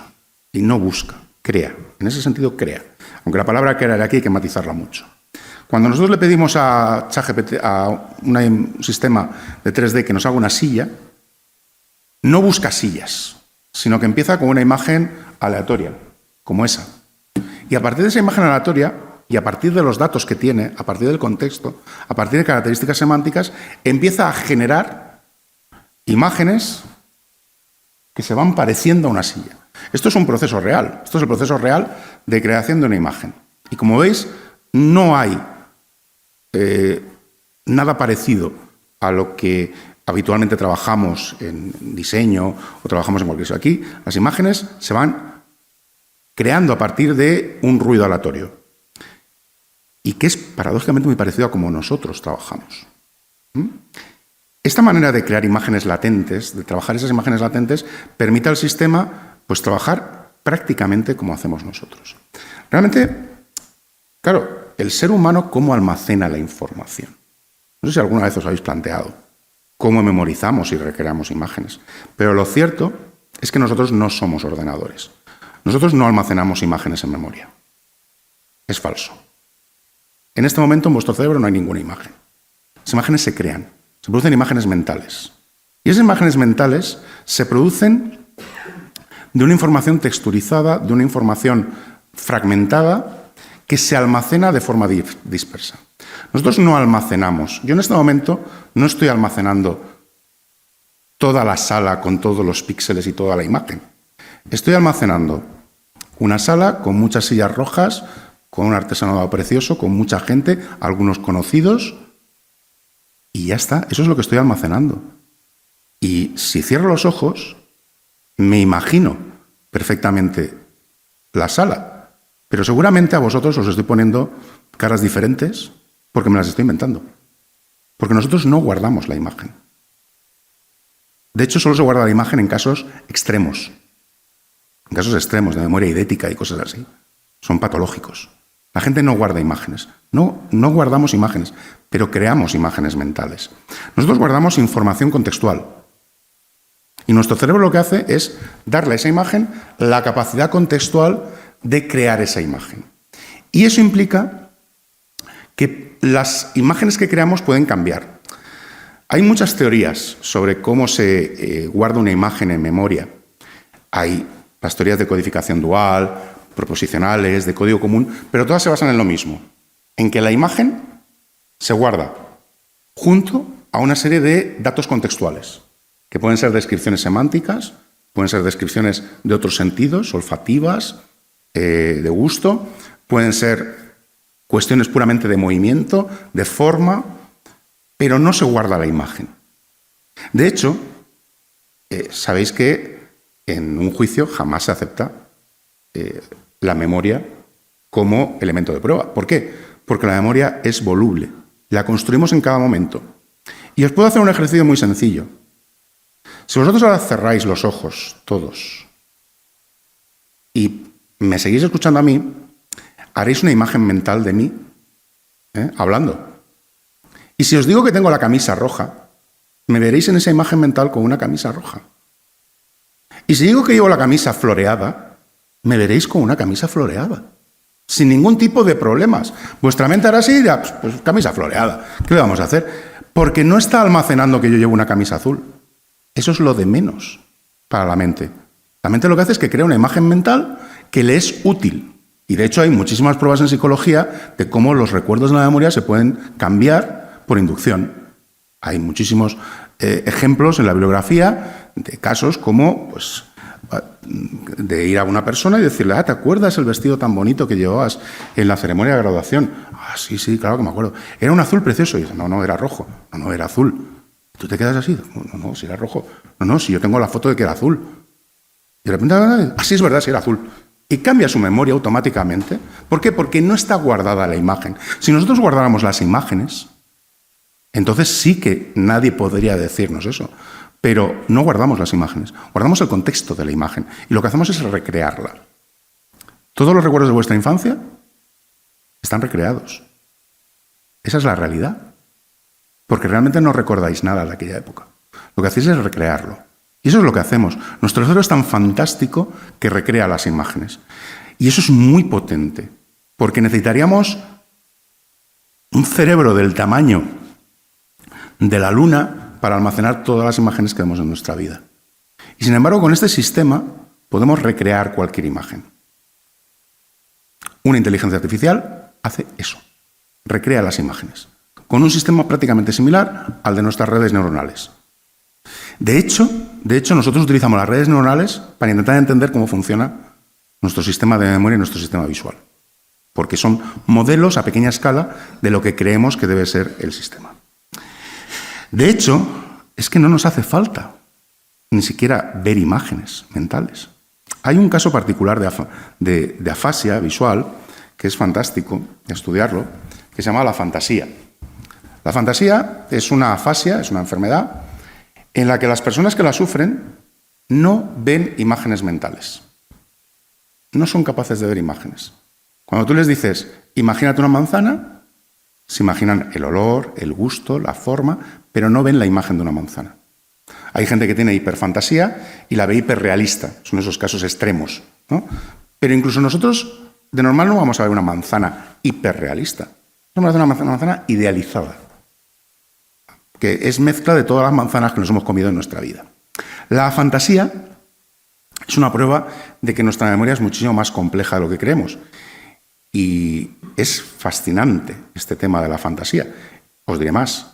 y no busca, crea. En ese sentido, crea. Aunque la palabra crear aquí hay que matizarla mucho. Cuando nosotros le pedimos a ChatGPT, a un sistema de 3D que nos haga una silla, no busca sillas. sino que empieza con una imagen aleatoria, como esa. Y a partir de esa imagen aleatoria, y a partir de los datos que tiene, a partir del contexto, a partir de características semánticas, empieza a generar imágenes que se van pareciendo a una silla. Esto es un proceso real. Esto es el proceso real de creación de una imagen. Y como veis, no hay nada parecido a lo que habitualmente trabajamos en diseño o trabajamos en cualquier cosa. Aquí las imágenes se van creando a partir de un ruido aleatorio. Y que es paradójicamente muy parecido a cómo nosotros trabajamos. Esta manera de crear imágenes latentes, de trabajar esas imágenes latentes, permite al sistema pues, trabajar prácticamente como hacemos nosotros. Realmente, claro, el ser humano, ¿cómo almacena la información? No sé si alguna vez os habéis planteado cómo memorizamos y recreamos imágenes. Pero lo cierto es que nosotros no somos ordenadores. Nosotros no almacenamos imágenes en memoria. Es falso. En este momento en vuestro cerebro no hay ninguna imagen. Las imágenes se crean, se producen imágenes mentales. Y esas imágenes mentales se producen de una información texturizada, de una información fragmentada que se almacena de forma dispersa. Nosotros no almacenamos. Yo en este momento no estoy almacenando toda la sala con todos los píxeles y toda la imagen. Estoy almacenando una sala con muchas sillas rojas, con un artesanado precioso, con mucha gente, algunos conocidos, y ya está. Eso es lo que estoy almacenando. Y si cierro los ojos, me imagino perfectamente la sala, pero seguramente a vosotros os estoy poniendo caras diferentes porque me las estoy inventando. Porque nosotros no guardamos la imagen. De hecho, solo se guarda la imagen en casos extremos. En casos extremos de memoria idética y cosas así. Son patológicos. La gente no guarda imágenes. No guardamos imágenes, pero creamos imágenes mentales. Nosotros guardamos información contextual. Y nuestro cerebro lo que hace es darle a esa imagen la capacidad contextual de crear esa imagen. Y eso implica que las imágenes que creamos pueden cambiar. Hay muchas teorías sobre cómo se guarda una imagen en memoria. Hay las teorías de codificación dual, proposicionales, de código común, pero todas se basan en lo mismo, en que la imagen se guarda junto a una serie de datos contextuales, que pueden ser descripciones semánticas, pueden ser descripciones de otros sentidos, olfativas, de gusto, pueden ser cuestiones puramente de movimiento, de forma, pero no se guarda la imagen. De hecho, sabéis que en un juicio jamás se acepta la memoria como elemento de prueba. ¿Por qué? Porque la memoria es voluble. La construimos en cada momento. Y os puedo hacer un ejercicio muy sencillo. Si vosotros ahora cerráis los ojos, todos, y me seguís escuchando a mí, haréis una imagen mental de mí, hablando. Y si os digo que tengo la camisa roja, me veréis en esa imagen mental con una camisa roja. Y si digo que llevo la camisa floreada, me veréis con una camisa floreada, sin ningún tipo de problemas. Vuestra mente hará así y dirá, pues camisa floreada, ¿qué le vamos a hacer? Porque no está almacenando que yo llevo una camisa azul. Eso es lo de menos para la mente. La mente lo que hace es que crea una imagen mental que le es útil. Y de hecho hay muchísimas pruebas en psicología de cómo los recuerdos de la memoria se pueden cambiar por inducción. Hay muchísimos ejemplos en la bibliografía de casos como pues, de ir a una persona y decirle, ¿te acuerdas el vestido tan bonito que llevabas en la ceremonia de graduación? Sí, claro que me acuerdo. Era un azul precioso. Y dice, no, era rojo. No, era azul. ¿Tú te quedas así? No, si era rojo. No, si yo tengo la foto de que era azul. Y de repente, sí, es verdad, si era azul. Y cambia su memoria automáticamente. ¿Por qué? Porque no está guardada la imagen. Si nosotros guardáramos las imágenes, entonces sí que nadie podría decirnos eso. Pero no guardamos las imágenes, guardamos el contexto de la imagen. Y lo que hacemos es recrearla. Todos los recuerdos de vuestra infancia están recreados. Esa es la realidad. Porque realmente no recordáis nada de aquella época. Lo que hacéis es recrearlo. Y eso es lo que hacemos. Nuestro cerebro es tan fantástico que recrea las imágenes. Y eso es muy potente. Porque necesitaríamos un cerebro del tamaño de la luna para almacenar todas las imágenes que vemos en nuestra vida. Y sin embargo, con este sistema podemos recrear cualquier imagen. Una inteligencia artificial hace eso, recrea las imágenes, con un sistema prácticamente similar al de nuestras redes neuronales. De hecho, nosotros utilizamos las redes neuronales para intentar entender cómo funciona nuestro sistema de memoria y nuestro sistema visual, porque son modelos a pequeña escala de lo que creemos que debe ser el sistema. De hecho, es que no nos hace falta ni siquiera ver imágenes mentales. Hay un caso particular de afasia visual que es fantástico estudiarlo, que se llama la fantasía. La fantasía es una afasia, es una enfermedad en la que las personas que la sufren no ven imágenes mentales. No son capaces de ver imágenes. Cuando tú les dices, imagínate una manzana, se imaginan el olor, el gusto, la forma, pero no ven la imagen de una manzana. Hay gente que tiene hiperfantasía y la ve hiperrealista. Son esos casos extremos, ¿no? Pero incluso nosotros, de normal, no vamos a ver una manzana hiperrealista. Vamos a ver una manzana idealizada, que es mezcla de todas las manzanas que nos hemos comido en nuestra vida. La fantasía es una prueba de que nuestra memoria es muchísimo más compleja de lo que creemos. Y es fascinante este tema de la fantasía. Os diré más.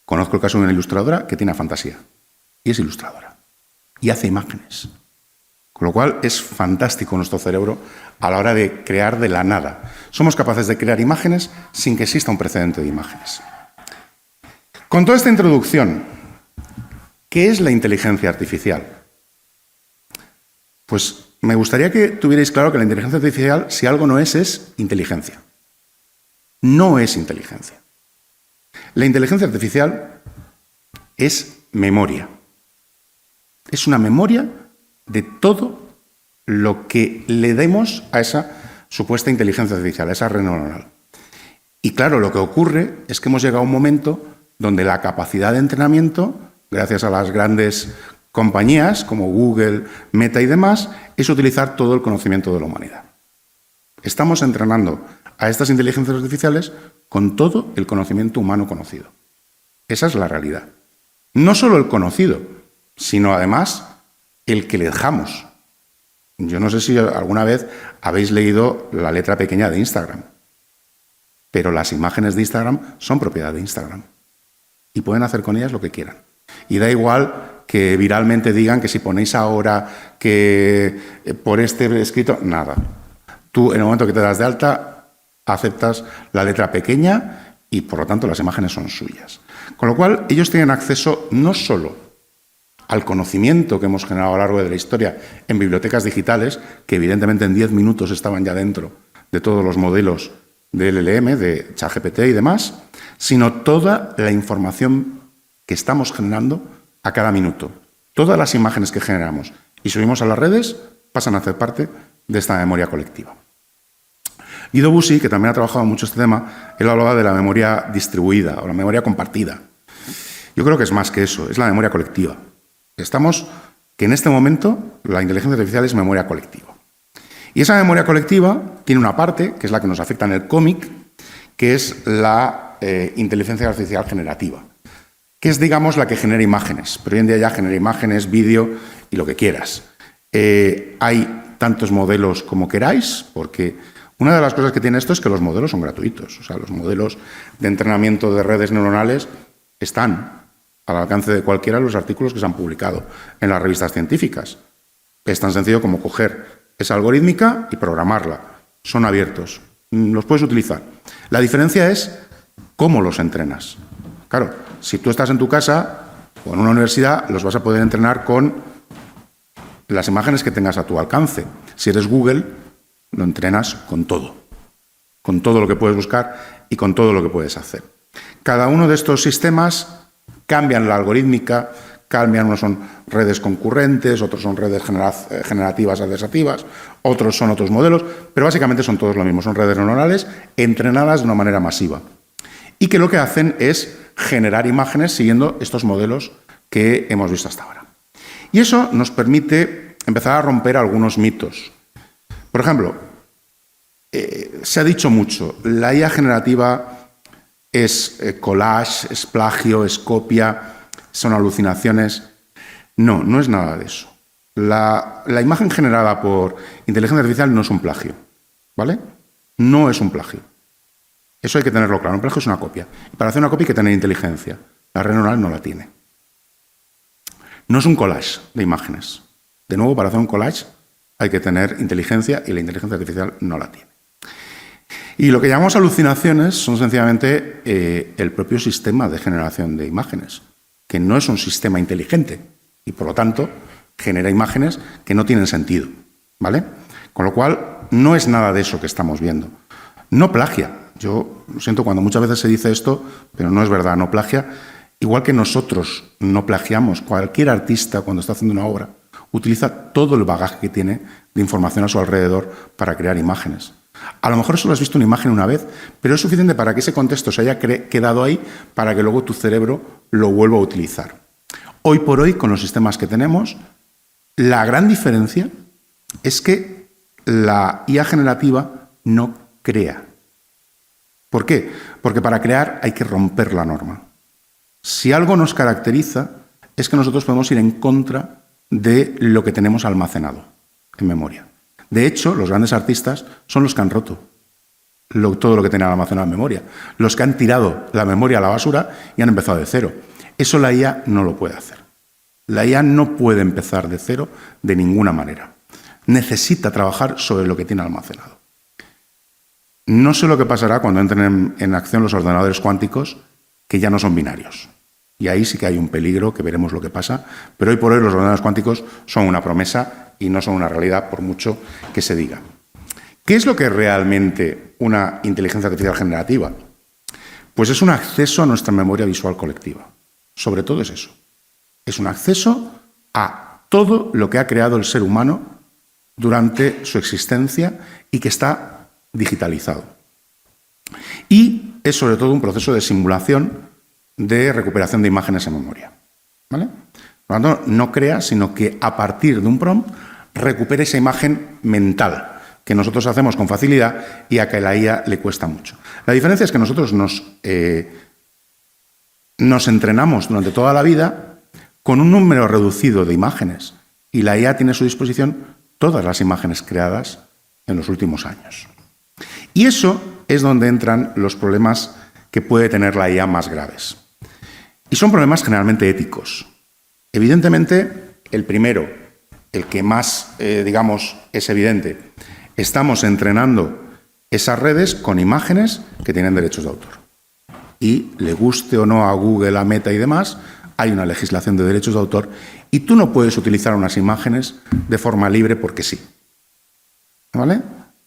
Conozco el caso de una ilustradora que tiene fantasía. Y es ilustradora. Y hace imágenes. Con lo cual es fantástico nuestro cerebro a la hora de crear de la nada. Somos capaces de crear imágenes sin que exista un precedente de imágenes. Con toda esta introducción, ¿qué es la inteligencia artificial? Pues me gustaría que tuvierais claro que la inteligencia artificial, si algo no es inteligencia. No es inteligencia. La inteligencia artificial es memoria. Es una memoria de todo lo que le demos a esa supuesta inteligencia artificial, a esa red neuronal. Y claro, lo que ocurre es que hemos llegado a un momento donde la capacidad de entrenamiento, gracias a las grandes compañías como Google, Meta y demás, es utilizar todo el conocimiento de la humanidad. Estamos entrenando a estas inteligencias artificiales con todo el conocimiento humano conocido. Esa es la realidad. No solo el conocido, sino además el que le dejamos. Yo no sé si alguna vez habéis leído la letra pequeña de Instagram, pero las imágenes de Instagram son propiedad de Instagram y pueden hacer con ellas lo que quieran. Y da igual que viralmente digan que si ponéis ahora que por este escrito, nada. Tú, en el momento que te das de alta, aceptas la letra pequeña y, por lo tanto, las imágenes son suyas. Con lo cual, ellos tienen acceso no solo al conocimiento que hemos generado a lo largo de la historia en bibliotecas digitales, que evidentemente en 10 minutos estaban ya dentro de todos los modelos de LLM, de ChatGPT y demás, sino toda la información que estamos generando a cada minuto. Todas las imágenes que generamos y subimos a las redes pasan a hacer parte de esta memoria colectiva. Guido Busi, que también ha trabajado mucho este tema, él hablaba de la memoria distribuida o la memoria compartida. Yo creo que es más que eso, es la memoria colectiva. Que en este momento la inteligencia artificial es memoria colectiva. Y esa memoria colectiva tiene una parte, que es la que nos afecta en el cómic, que es la inteligencia artificial generativa, que es, digamos, la que genera imágenes. Pero hoy en día ya genera imágenes, vídeo y lo que quieras. Hay tantos modelos como queráis, porque una de las cosas que tiene esto es que los modelos son gratuitos. O sea, los modelos de entrenamiento de redes neuronales están al alcance de cualquiera de los artículos que se han publicado en las revistas científicas. Es tan sencillo como coger esa algorítmica y programarla. Son abiertos. Los puedes utilizar. La diferencia es cómo los entrenas. Claro, si tú estás en tu casa o en una universidad, los vas a poder entrenar con las imágenes que tengas a tu alcance. Si eres Google, lo entrenas con todo lo que puedes buscar y con todo lo que puedes hacer. Cada uno de estos sistemas cambian la algorítmica, cambian, unos son redes concurrentes, otros son redes generativas adversativas, otros son otros modelos, pero básicamente son todos lo mismo, son redes neuronales entrenadas de una manera masiva y que lo que hacen es generar imágenes siguiendo estos modelos que hemos visto hasta ahora. Y eso nos permite empezar a romper algunos mitos. Por ejemplo, se ha dicho mucho, la IA generativa es collage, es plagio, es copia, son alucinaciones. No, no es nada de eso. La imagen generada por inteligencia artificial no es un plagio, ¿vale? No es un plagio. Eso hay que tenerlo claro. Un plagio es una copia. Y para hacer una copia hay que tener inteligencia. La red neuronal no la tiene. No es un collage de imágenes. De nuevo, para hacer un collage hay que tener inteligencia y la inteligencia artificial no la tiene. Y lo que llamamos alucinaciones son sencillamente el propio sistema de generación de imágenes, que no es un sistema inteligente y, por lo tanto, genera imágenes que no tienen sentido, ¿vale? Con lo cual, no es nada de eso que estamos viendo. No plagia. Yo lo siento cuando muchas veces se dice esto, pero no es verdad, no plagia. Igual que nosotros no plagiamos, cualquier artista cuando está haciendo una obra utiliza todo el bagaje que tiene de información a su alrededor para crear imágenes. A lo mejor solo has visto una imagen una vez, pero es suficiente para que ese contexto se haya quedado ahí para que luego tu cerebro lo vuelva a utilizar. Hoy por hoy, con los sistemas que tenemos, la gran diferencia es que la IA generativa no crea. ¿Por qué? Porque para crear hay que romper la norma. Si algo nos caracteriza es que nosotros podemos ir en contra de lo que tenemos almacenado en memoria. De hecho, los grandes artistas son los que han roto todo lo que tenían almacenado en memoria. Los que han tirado la memoria a la basura y han empezado de cero. Eso la IA no lo puede hacer. La IA no puede empezar de cero de ninguna manera. Necesita trabajar sobre lo que tiene almacenado. No sé lo que pasará cuando entren en acción los ordenadores cuánticos, que ya no son binarios. Y ahí sí que hay un peligro, que veremos lo que pasa. Pero hoy por hoy los ordenadores cuánticos son una promesa y no son una realidad, por mucho que se diga. ¿Qué es lo que es realmente una inteligencia artificial generativa? Pues es un acceso a nuestra memoria visual colectiva. Sobre todo es eso. Es un acceso a todo lo que ha creado el ser humano durante su existencia y que está digitalizado. Y es sobre todo un proceso de simulación de recuperación de imágenes en memoria, ¿vale? Por lo tanto, no crea, sino que a partir de un prompt recupere esa imagen mental que nosotros hacemos con facilidad y a que a la IA le cuesta mucho. La diferencia es que nosotros nos entrenamos durante toda la vida con un número reducido de imágenes y la IA tiene a su disposición todas las imágenes creadas en los últimos años. Y eso es donde entran los problemas que puede tener la IA más graves. Y son problemas generalmente éticos. Evidentemente, el primero, el que más, digamos, es evidente, estamos entrenando esas redes con imágenes que tienen derechos de autor. Y le guste o no a Google, a Meta y demás, hay una legislación de derechos de autor y tú no puedes utilizar unas imágenes de forma libre porque sí. ¿Vale?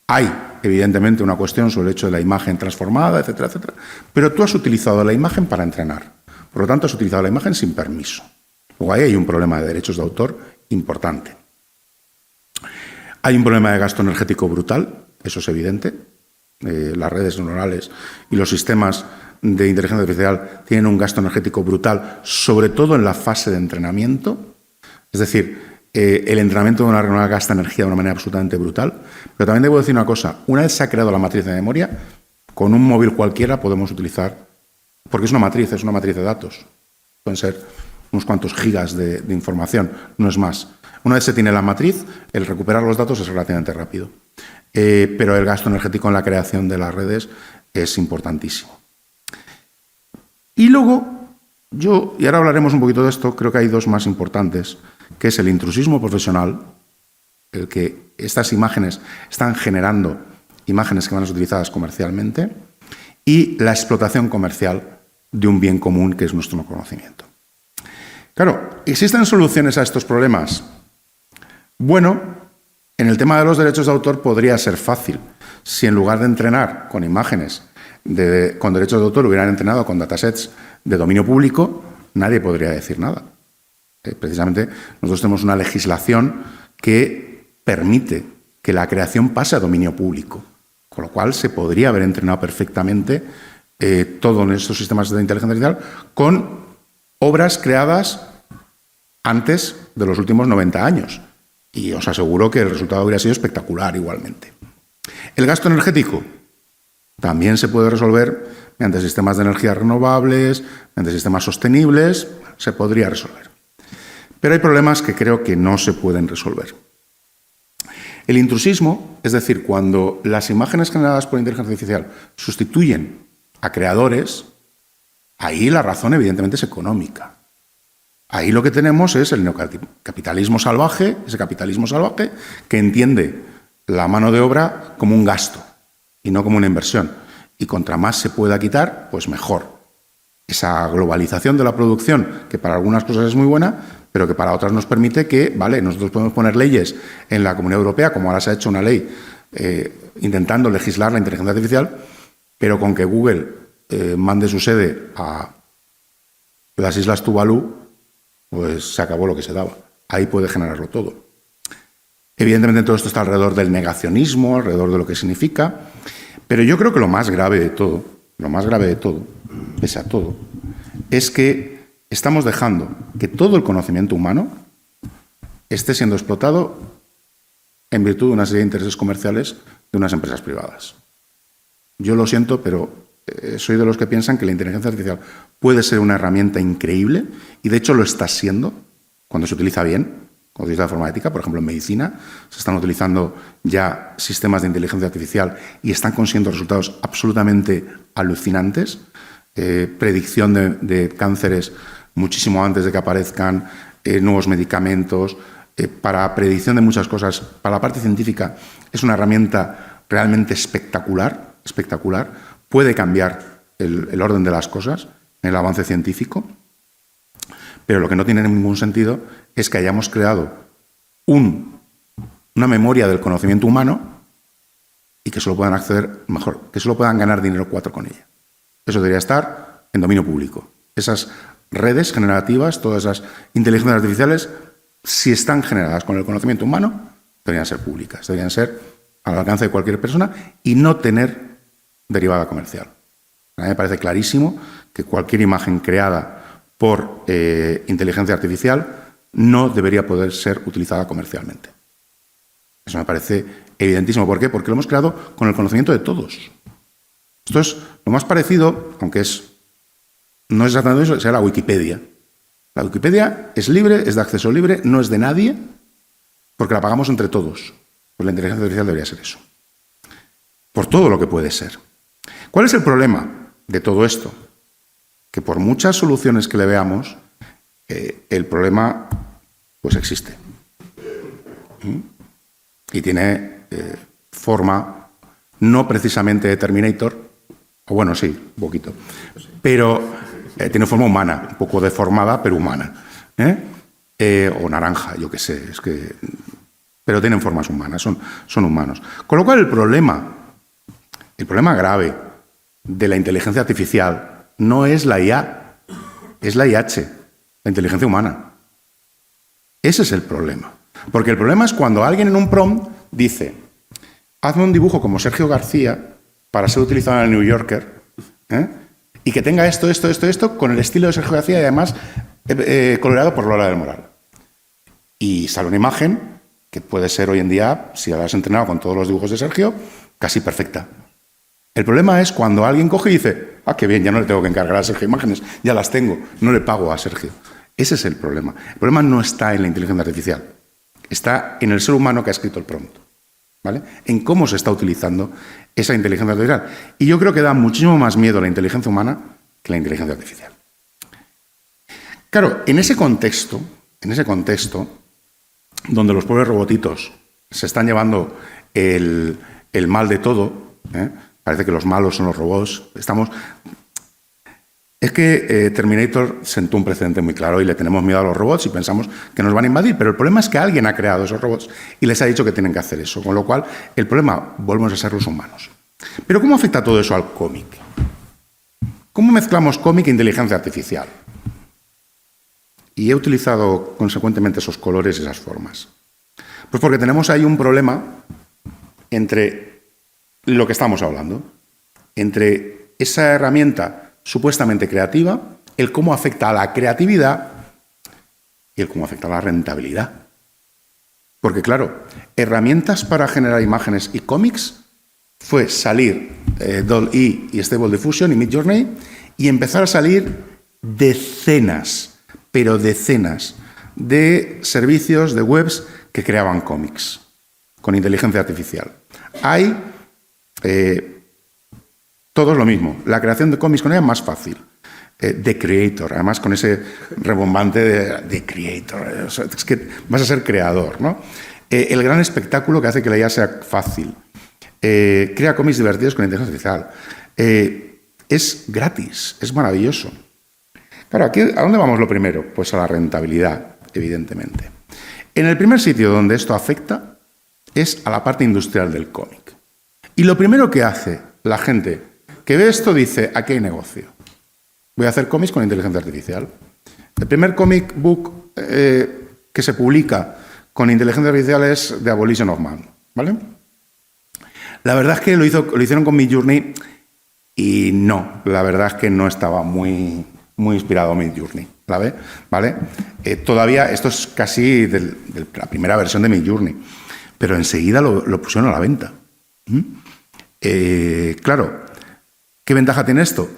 Hay, evidentemente, una cuestión sobre el hecho de la imagen transformada, etcétera, etcétera, pero tú has utilizado la imagen para entrenar. Por lo tanto, has utilizado la imagen sin permiso. Luego ahí hay un problema de derechos de autor importante. Hay un problema de gasto energético brutal, eso es evidente. Las redes neuronales y los sistemas de inteligencia artificial tienen un gasto energético brutal, sobre todo en la fase de entrenamiento. Es decir, el entrenamiento de una red neuronal gasta energía de una manera absolutamente brutal. Pero también debo decir una cosa, una vez se ha creado la matriz de memoria, con un móvil cualquiera podemos utilizar, porque es una matriz de datos. Pueden ser unos cuantos gigas de información, no es más. Una vez se tiene la matriz, el recuperar los datos es relativamente rápido. Pero el gasto energético en la creación de las redes es importantísimo. Y luego, y ahora hablaremos un poquito de esto, creo que hay dos más importantes, que es el intrusismo profesional, el que estas imágenes están generando imágenes que van a ser utilizadas comercialmente, y la explotación comercial de un bien común que es nuestro conocimiento. Claro, ¿existen soluciones a estos problemas? Bueno, en el tema de los derechos de autor podría ser fácil. Si en lugar de entrenar con imágenes con derechos de autor hubieran entrenado con datasets de dominio público, nadie podría decir nada. Precisamente nosotros tenemos una legislación que permite que la creación pase a dominio público, con lo cual se podría haber entrenado perfectamente todos estos sistemas de inteligencia artificial con obras creadas antes de los últimos 90 años. Y os aseguro que el resultado hubiera sido espectacular igualmente. El gasto energético también se puede resolver mediante sistemas de energías renovables, mediante sistemas sostenibles, se podría resolver. Pero hay problemas que creo que no se pueden resolver. El intrusismo, es decir, cuando las imágenes generadas por inteligencia artificial sustituyen a creadores, ahí la razón evidentemente es económica. Ahí lo que tenemos es el neocapitalismo salvaje, ese capitalismo salvaje que entiende la mano de obra como un gasto y no como una inversión. Y contra más se pueda quitar, pues mejor. Esa globalización de la producción, que para algunas cosas es muy buena, pero que para otras nos permite que, vale, nosotros podemos poner leyes en la Comunidad Europea, como ahora se ha hecho una ley intentando legislar la inteligencia artificial, pero con que Google mande su sede a las Islas Tuvalu, pues se acabó lo que se daba. Ahí puede generarlo todo. Evidentemente todo esto está alrededor del negacionismo, alrededor de lo que significa, pero yo creo que lo más grave de todo, pese a todo, es que estamos dejando que todo el conocimiento humano esté siendo explotado en virtud de una serie de intereses comerciales de unas empresas privadas. Yo lo siento, pero soy de los que piensan que la inteligencia artificial puede ser una herramienta increíble y de hecho lo está siendo cuando se utiliza bien, cuando se utiliza de forma ética. Por ejemplo, en medicina se están utilizando ya sistemas de inteligencia artificial y están consiguiendo resultados absolutamente alucinantes. Predicción de cánceres muchísimo antes de que aparezcan, nuevos medicamentos, para predicción de muchas cosas. Para la parte científica es una herramienta realmente espectacular, puede cambiar el orden de las cosas en el avance científico, pero lo que no tiene ningún sentido es que hayamos creado una memoria del conocimiento humano y que solo puedan acceder, mejor, que solo puedan ganar dinero con ella. Eso debería estar en dominio público. Esas redes generativas, todas esas inteligencias artificiales, si están generadas con el conocimiento humano, deberían ser públicas, deberían ser al alcance de cualquier persona y no tener derivada comercial. A mí me parece clarísimo que cualquier imagen creada por inteligencia artificial no debería poder ser utilizada comercialmente. Eso me parece evidentísimo. ¿Por qué? Porque lo hemos creado con el conocimiento de todos. Esto es lo más parecido, aunque no es exactamente eso, sea la Wikipedia. La Wikipedia es libre, es de acceso libre, no es de nadie, porque la pagamos entre todos. Pues la inteligencia artificial debería ser eso. Por todo lo que puede ser. ¿Cuál es el problema de todo esto? Que por muchas soluciones que le veamos, el problema pues existe. Y tiene forma, no precisamente de Terminator, o bueno, sí, un poquito, pero tiene forma humana, un poco deformada, pero humana. O naranja, yo qué sé, pero tienen formas humanas, son humanos. Con lo cual el problema grave de la inteligencia artificial no es la IA, es la IH, la inteligencia humana. Ese es el problema. Porque el problema es cuando alguien en un prompt dice, hazme un dibujo como Sergio García para ser utilizado en el New Yorker, y que tenga esto, con el estilo de Sergio García y además coloreado por Lola del Moral. Y sale una imagen que puede ser hoy en día, si la has entrenado con todos los dibujos de Sergio, casi perfecta. El problema es cuando alguien coge y dice, qué bien, ya no le tengo que encargar a Sergio imágenes, ya las tengo, no le pago a Sergio. Ese es el problema. El problema no está en la inteligencia artificial, está en el ser humano que ha escrito el prompt, ¿vale? En cómo se está utilizando esa inteligencia artificial. Y yo creo que da muchísimo más miedo la inteligencia humana que la inteligencia artificial. Claro, en ese contexto, donde los pobres robotitos se están llevando el mal de todo, parece que los malos son los robots, es que Terminator sentó un precedente muy claro y le tenemos miedo a los robots y pensamos que nos van a invadir, pero el problema es que alguien ha creado esos robots y les ha dicho que tienen que hacer eso, con lo cual el problema volvemos a ser los humanos. Pero ¿cómo afecta todo eso al cómic? ¿Cómo mezclamos cómic e inteligencia artificial? Y he utilizado consecuentemente esos colores y esas formas. Pues porque tenemos ahí un problema entre lo que estamos hablando, entre esa herramienta supuestamente creativa, el cómo afecta a la creatividad y el cómo afecta a la rentabilidad. Porque claro, herramientas para generar imágenes y cómics fue salir DALL-E y Stable Diffusion y Midjourney y empezar a salir decenas, pero decenas de servicios de webs que creaban cómics con inteligencia artificial. Hay todo lo mismo. La creación de cómics con ella es más fácil. The Creator, además con ese rebombante de The Creator. Es que vas a ser creador, ¿no? El gran espectáculo que hace que la IA sea fácil. Crea cómics divertidos con inteligencia artificial. Es gratis, es maravilloso. Claro, aquí, ¿a dónde vamos lo primero? Pues a la rentabilidad, evidentemente. En el primer sitio donde esto afecta es a la parte industrial del cómic. Y lo primero que hace la gente que ve esto dice, aquí hay negocio. Voy a hacer cómics con inteligencia artificial. El primer comic book que se publica con inteligencia artificial es The Abolition of Man, ¿vale? La verdad es que lo hicieron con Midjourney y no, la verdad es que no estaba muy inspirado Midjourney, ¿vale? Todavía esto es casi de la primera versión de Midjourney, pero enseguida lo pusieron a la venta. Claro, ¿qué ventaja tiene esto?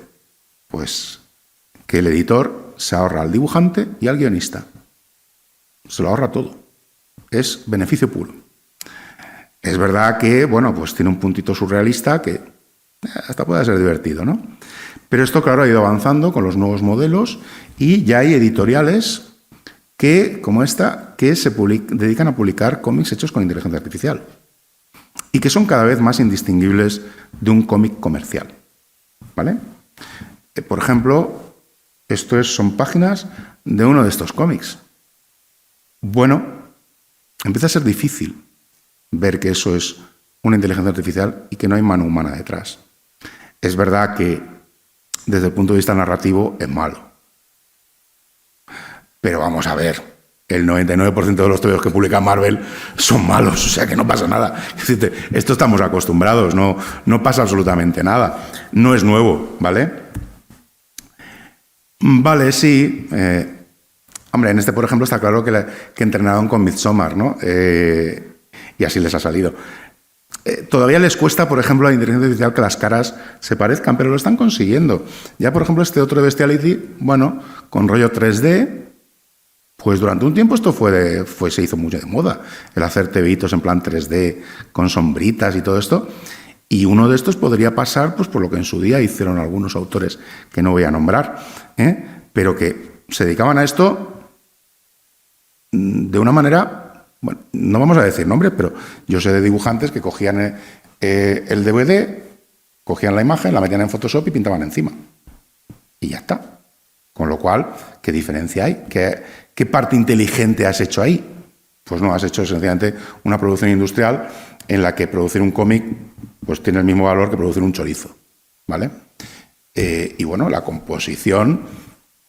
Pues que el editor se ahorra al dibujante y al guionista. Se lo ahorra todo. Es beneficio puro. Es verdad que, bueno, pues tiene un puntito surrealista que hasta puede ser divertido, ¿no? Pero esto, claro, ha ido avanzando con los nuevos modelos y ya hay editoriales que, como esta, que se dedican a publicar cómics hechos con inteligencia artificial y que son cada vez más indistinguibles de un cómic comercial, ¿vale? Por ejemplo, son páginas de uno de estos cómics. Bueno, empieza a ser difícil ver que eso es una inteligencia artificial y que no hay mano humana detrás. Es verdad que desde el punto de vista narrativo es malo. Pero vamos a ver, el 99% de los TVOs que publica Marvel son malos, o sea que no pasa nada. Es decir, esto estamos acostumbrados, no pasa absolutamente nada. No es nuevo, ¿vale? Vale, sí. Hombre, en este, por ejemplo, está claro que entrenaron con Midsommar, ¿no? Y así les ha salido. Todavía les cuesta, por ejemplo, a la inteligencia artificial que las caras se parezcan, pero lo están consiguiendo. Ya, por ejemplo, este otro de Bestiality, bueno, con rollo 3D, pues durante un tiempo esto se hizo mucho de moda, el hacer TVitos en plan 3D con sombritas y todo esto. Y uno de estos podría pasar pues por lo que en su día hicieron algunos autores que no voy a nombrar, pero que se dedicaban a esto de una manera, bueno, no vamos a decir nombres, pero yo sé de dibujantes que cogían el DVD, cogían la imagen, la metían en Photoshop y pintaban encima. Y ya está. Con lo cual, ¿qué diferencia hay? ¿Qué parte inteligente has hecho ahí? Pues no, has hecho sencillamente una producción industrial en la que producir un cómic pues tiene el mismo valor que producir un chorizo, ¿vale? Y bueno, la composición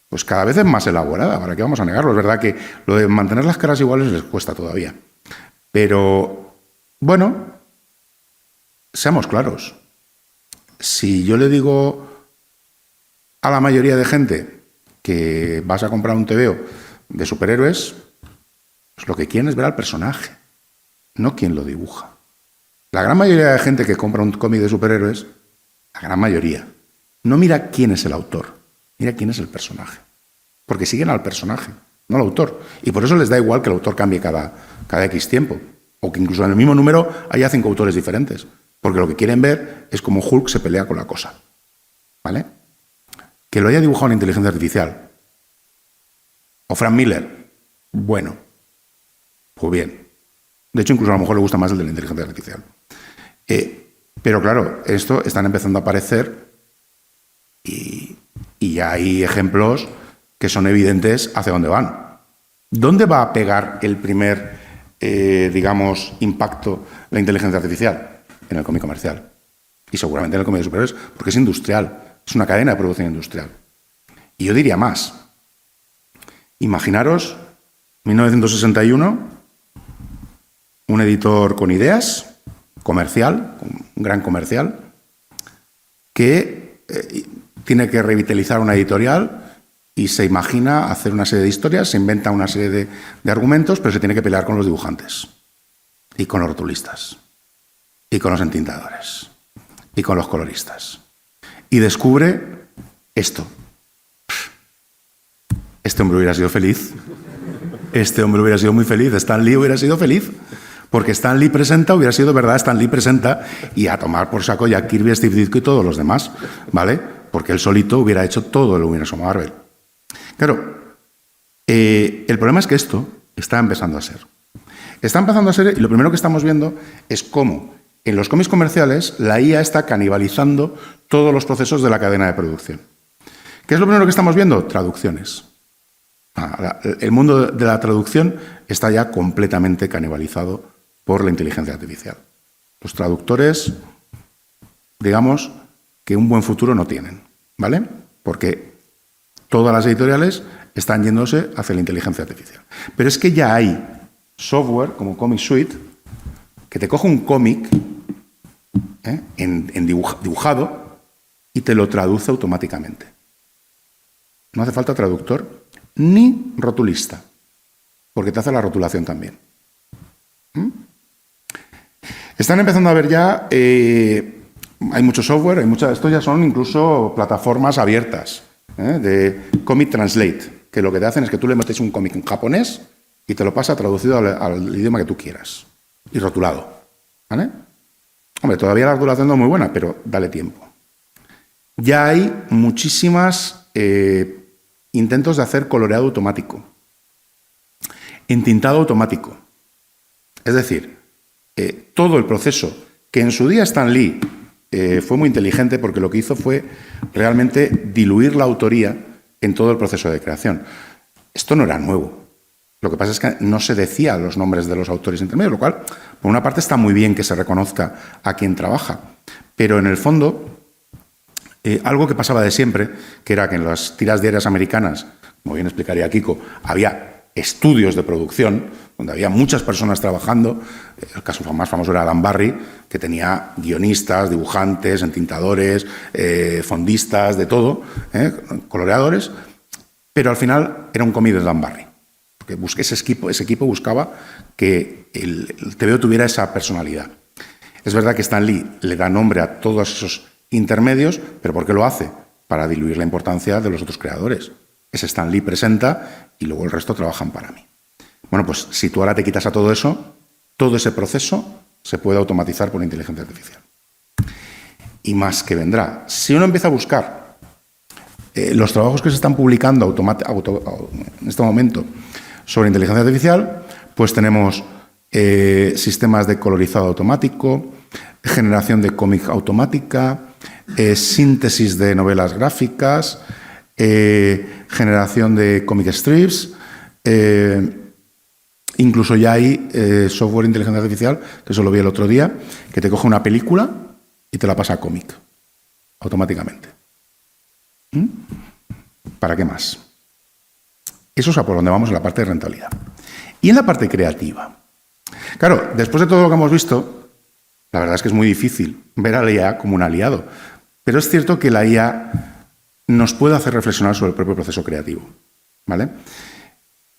pues cada vez es más elaborada, ¿para qué vamos a negarlo? Es verdad que lo de mantener las caras iguales les cuesta todavía. Pero, bueno, seamos claros. Si yo le digo a la mayoría de gente que vas a comprar un TVO de superhéroes, pues lo que quieren es ver al personaje, no quién lo dibuja. La gran mayoría de gente que compra un cómic de superhéroes, la gran mayoría, no mira quién es el autor, mira quién es el personaje. Porque siguen al personaje, no al autor. Y por eso les da igual que el autor cambie cada X tiempo. O que incluso en el mismo número haya 5 autores diferentes. Porque lo que quieren ver es cómo Hulk se pelea con la cosa. ¿Vale? Que lo haya dibujado una inteligencia artificial. O Frank Miller. Bueno. Pues bien. De hecho, incluso a lo mejor le gusta más el de la inteligencia artificial. Pero claro, esto están empezando a aparecer y ya hay ejemplos que son evidentes hacia dónde van. ¿Dónde va a pegar el primer, digamos, impacto la inteligencia artificial? En el cómic comercial. Y seguramente en el cómic de superhéroes, porque es industrial. Es una cadena de producción industrial. Y yo diría más. Imaginaros, 1961, un editor con ideas, comercial, un gran comercial, que tiene que revitalizar una editorial y se imagina hacer una serie de historias, se inventa una serie de argumentos, pero se tiene que pelear con los dibujantes, y con los rotulistas, y con los entintadores, y con los coloristas. Y descubre esto. Este hombre hubiera sido feliz. este hombre hubiera sido muy feliz, Stan Lee hubiera sido feliz, porque Stan Lee presenta, hubiera sido verdad, Stan Lee presenta, y a tomar por saco ya Kirby, Steve Ditko y todos los demás, ¿vale? Porque él solito hubiera hecho todo el universo Marvel. Claro, el problema es que esto está empezando a ser. Está empezando a ser, y lo primero que estamos viendo es cómo en los cómics comerciales la IA está canibalizando todos los procesos de la cadena de producción. ¿Qué es lo primero que estamos viendo? Traducciones. El mundo de la traducción está ya completamente canibalizado por la inteligencia artificial. Los traductores, digamos, que un buen futuro no tienen, ¿vale? Porque todas las editoriales están yéndose hacia la inteligencia artificial. Pero es que ya hay software como Comic Suite que te coge un cómic dibujado y te lo traduce automáticamente. No hace falta traductor ni rotulista, porque te hace la rotulación también. Están empezando a ver ya, hay mucho software, estos ya son incluso plataformas abiertas de Comic Translate, que lo que te hacen es que tú le metes un cómic en japonés y te lo pasa traducido al idioma que tú quieras y rotulado. ¿Vale? Hombre, todavía la rotulación no es muy buena, pero dale tiempo. Ya hay muchísimas intentos de hacer coloreado automático, entintado automático. Es decir, todo el proceso, que en su día Stan Lee fue muy inteligente porque lo que hizo fue realmente diluir la autoría en todo el proceso de creación. Esto no era nuevo. Lo que pasa es que no se decía los nombres de los autores intermedios, lo cual, por una parte, está muy bien que se reconozca a quien trabaja. Pero en el fondo, algo que pasaba de siempre, que era que en las tiras diarias americanas, como bien explicaría Kiko, había estudios de producción, donde había muchas personas trabajando. El caso más famoso era Dan Barry, que tenía guionistas, dibujantes, entintadores, fondistas, de todo, coloreadores, pero al final era un cómic de Dan Barry. Porque ese equipo buscaba que el TVO tuviera esa personalidad. Es verdad que Stan Lee le da nombre a todos esos intermedios, pero ¿por qué lo hace? Para diluir la importancia de los otros creadores. Ese Stan Lee presenta y luego el resto trabajan para mí. Bueno, pues si tú ahora te quitas a todo eso, todo ese proceso se puede automatizar por inteligencia artificial. Y más que vendrá. Si uno empieza a buscar los trabajos que se están publicando en este momento sobre inteligencia artificial, pues tenemos sistemas de colorizado automático, generación de cómic automática, síntesis de novelas gráficas, generación de comic strips, incluso ya hay software de inteligencia artificial, que eso lo vi el otro día, que te coge una película y te la pasa a cómic, automáticamente. ¿Para qué más? Eso es a por donde vamos en la parte de rentabilidad. Y en la parte creativa. Claro, después de todo lo que hemos visto, la verdad es que es muy difícil ver a la IA como un aliado. Pero es cierto que la IA nos puede hacer reflexionar sobre el propio proceso creativo, ¿vale?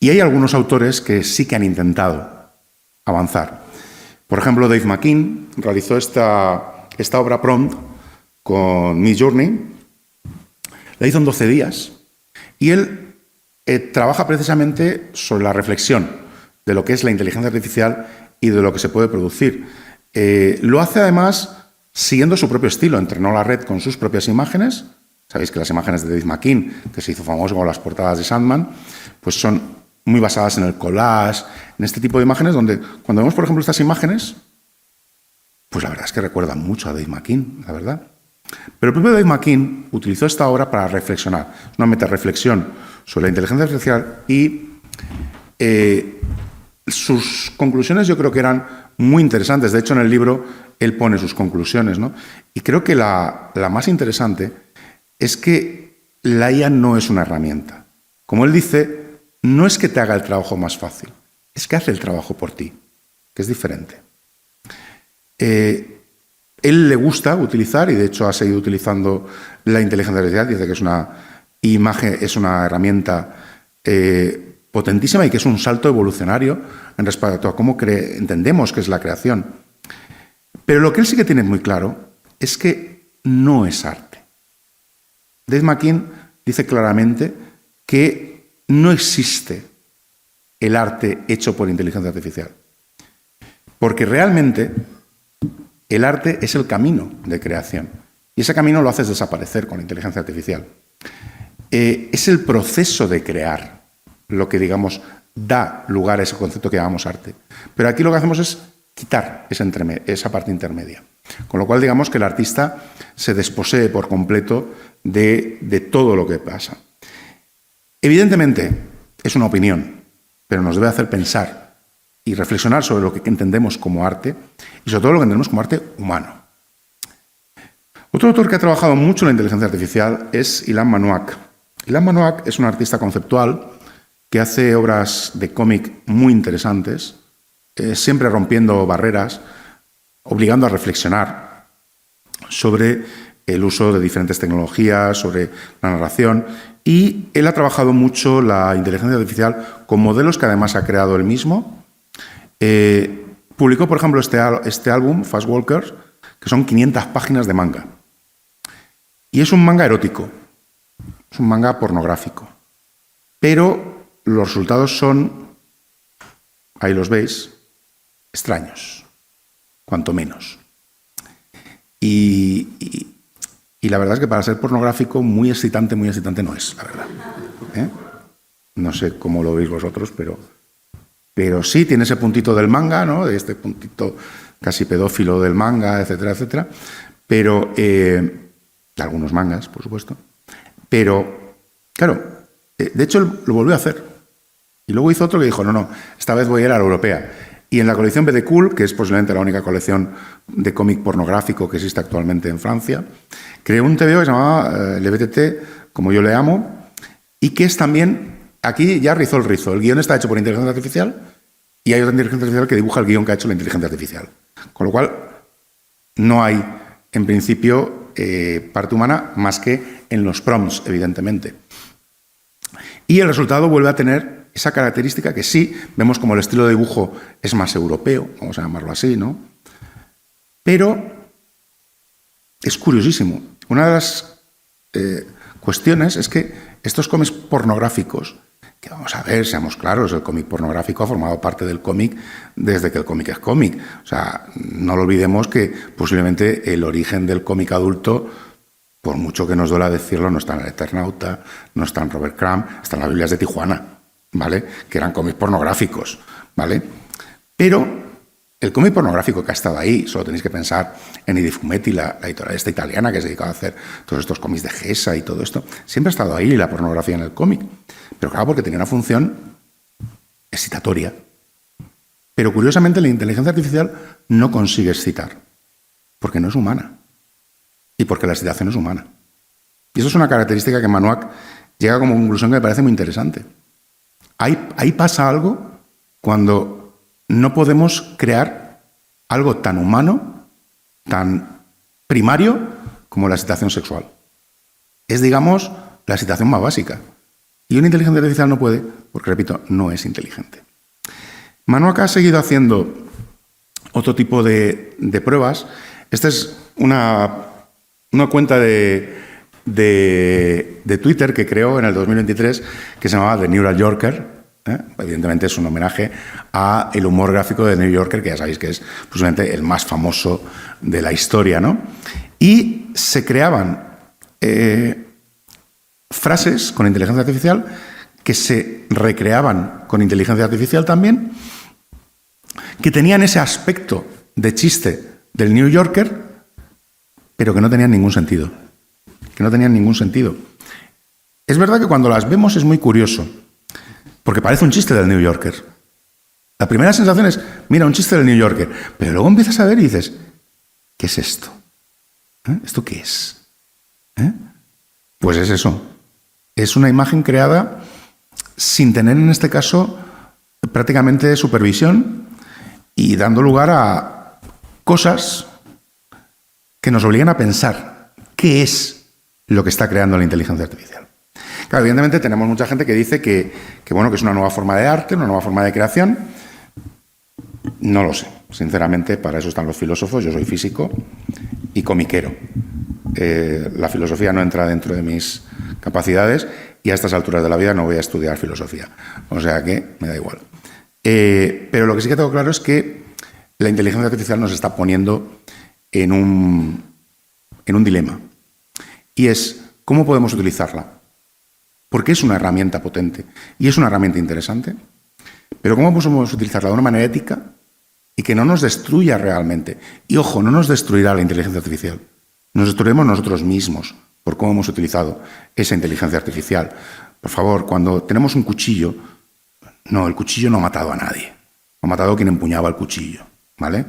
Y hay algunos autores que sí que han intentado avanzar. Por ejemplo, Dave McKean realizó esta obra Prompt con Midjourney. La hizo en 12 días y él trabaja precisamente sobre la reflexión de lo que es la inteligencia artificial y de lo que se puede producir. Lo hace además siguiendo su propio estilo. Entrenó la red con sus propias imágenes. Sabéis que las imágenes de Dave McKean, que se hizo famoso con las portadas de Sandman, pues son muy basadas en el collage, en este tipo de imágenes, donde cuando vemos, por ejemplo, estas imágenes, pues la verdad es que recuerdan mucho a Dave McKean, la verdad. Pero el propio Dave McKean utilizó esta obra para reflexionar. Es una metarreflexión sobre la inteligencia artificial y sus conclusiones yo creo que eran muy interesantes. De hecho, en el libro él pone sus conclusiones, ¿no? Y creo que la más interesante es que la IA no es una herramienta. Como él dice, no es que te haga el trabajo más fácil, es que hace el trabajo por ti, que es diferente. Él le gusta utilizar, y de hecho ha seguido utilizando la inteligencia artificial, dice que es una herramienta potentísima y que es un salto evolucionario en respecto a cómo entendemos que es la creación. Pero lo que él sí que tiene muy claro es que no es arte. Dave McKean dice claramente que no existe el arte hecho por inteligencia artificial. Porque realmente el arte es el camino de creación. Y ese camino lo haces desaparecer con inteligencia artificial. Es el proceso de crear lo que, digamos, da lugar a ese concepto que llamamos arte. Pero aquí lo que hacemos es quitar esa parte intermedia. Con lo cual, digamos que el artista se desposee por completo de todo lo que pasa. Evidentemente, es una opinión, pero nos debe hacer pensar y reflexionar sobre lo que entendemos como arte y sobre todo lo que entendemos como arte humano. Otro autor que ha trabajado mucho en la inteligencia artificial es Ilan Manoak. Ilan Manoak es un artista conceptual que hace obras de cómic muy interesantes, siempre rompiendo barreras, obligando a reflexionar sobre el uso de diferentes tecnologías, sobre la narración, y él ha trabajado mucho la inteligencia artificial con modelos que además ha creado él mismo. Publicó, por ejemplo, este álbum, Fast Walkers, que son 500 páginas de manga. Y es un manga erótico, es un manga pornográfico, pero los resultados son, ahí los veis, extraños, cuanto menos. Y la verdad es que para ser pornográfico, muy excitante no es, la verdad. No sé cómo lo veis vosotros, pero sí tiene ese puntito del manga, ¿no? De este puntito casi pedófilo del manga, etcétera, etcétera. Pero, de algunos mangas, por supuesto. Pero, claro, de hecho lo volvió a hacer. Y luego hizo otro que dijo, no, esta vez voy a ir a la europea. Y en la colección BD Cool, que es posiblemente la única colección de cómic pornográfico que existe actualmente en Francia, creó un TVO que se llamaba LBTT, como yo le amo, y que es también, aquí ya rizó el rizo. El guión está hecho por inteligencia artificial y hay otra inteligencia artificial que dibuja el guión que ha hecho la inteligencia artificial. Con lo cual, no hay, en principio, parte humana más que en los prompts, evidentemente. Y el resultado vuelve a tener esa característica que sí, vemos como el estilo de dibujo es más europeo, vamos a llamarlo así, ¿no? Pero es curiosísimo. Una de las cuestiones es que estos cómics pornográficos, que vamos a ver, seamos claros, el cómic pornográfico ha formado parte del cómic desde que el cómic es cómic. O sea, no lo olvidemos que posiblemente el origen del cómic adulto, por mucho que nos duela decirlo, no está en el Eternauta, no está en Robert Crumb, está en las Biblias de Tijuana, ¿vale? Que eran cómics pornográficos, ¿vale? Pero el cómic pornográfico que ha estado ahí, solo tenéis que pensar en Edith Fumetti, la editorial esta italiana que se dedicaba a hacer todos estos cómics de Gesa y todo esto, siempre ha estado ahí la pornografía en el cómic. Pero claro, porque tenía una función excitatoria. Pero curiosamente la inteligencia artificial no consigue excitar, porque no es humana. Y porque la excitación es humana. Y eso es una característica que Manoak llega como conclusión que me parece muy interesante. Ahí pasa algo cuando no podemos crear algo tan humano, tan primario, como la excitación sexual. Es, digamos, la excitación más básica. Y una inteligencia artificial no puede, porque, repito, no es inteligente. Manoak ha seguido haciendo otro tipo de pruebas. Esta es una cuenta de Twitter que creó en el 2023 que se llamaba The Neural Yorker. Evidentemente es un homenaje a el humor gráfico de New Yorker, que ya sabéis que es posiblemente el más famoso de la historia, ¿no? Y se creaban frases con inteligencia artificial que se recreaban con inteligencia artificial también, que tenían ese aspecto de chiste del New Yorker, pero que no tenían ningún sentido. Es verdad que cuando las vemos es muy curioso, porque parece un chiste del New Yorker. La primera sensación es, mira, un chiste del New Yorker, pero luego empiezas a ver y dices, ¿qué es esto? ¿Esto qué es? Pues es eso. Es una imagen creada sin tener, en este caso, prácticamente supervisión y dando lugar a cosas que nos obligan a pensar qué es lo que está creando la inteligencia artificial. Claro, evidentemente tenemos mucha gente que dice que es una nueva forma de arte, una nueva forma de creación. No lo sé. Sinceramente, para eso están los filósofos. Yo soy físico y comiquero. La filosofía no entra dentro de mis capacidades y a estas alturas de la vida no voy a estudiar filosofía. O sea que me da igual. Pero lo que sí que tengo claro es que la inteligencia artificial nos está poniendo en un dilema. Y es, ¿cómo podemos utilizarla? Porque es una herramienta potente y es una herramienta interesante. Pero ¿cómo podemos utilizarla de una manera ética y que no nos destruya realmente? Y ojo, no nos destruirá la inteligencia artificial. Nos destruiremos nosotros mismos por cómo hemos utilizado esa inteligencia artificial. Por favor, cuando tenemos un cuchillo, no, el cuchillo no ha matado a nadie. Ha matado a quien empuñaba el cuchillo, ¿vale?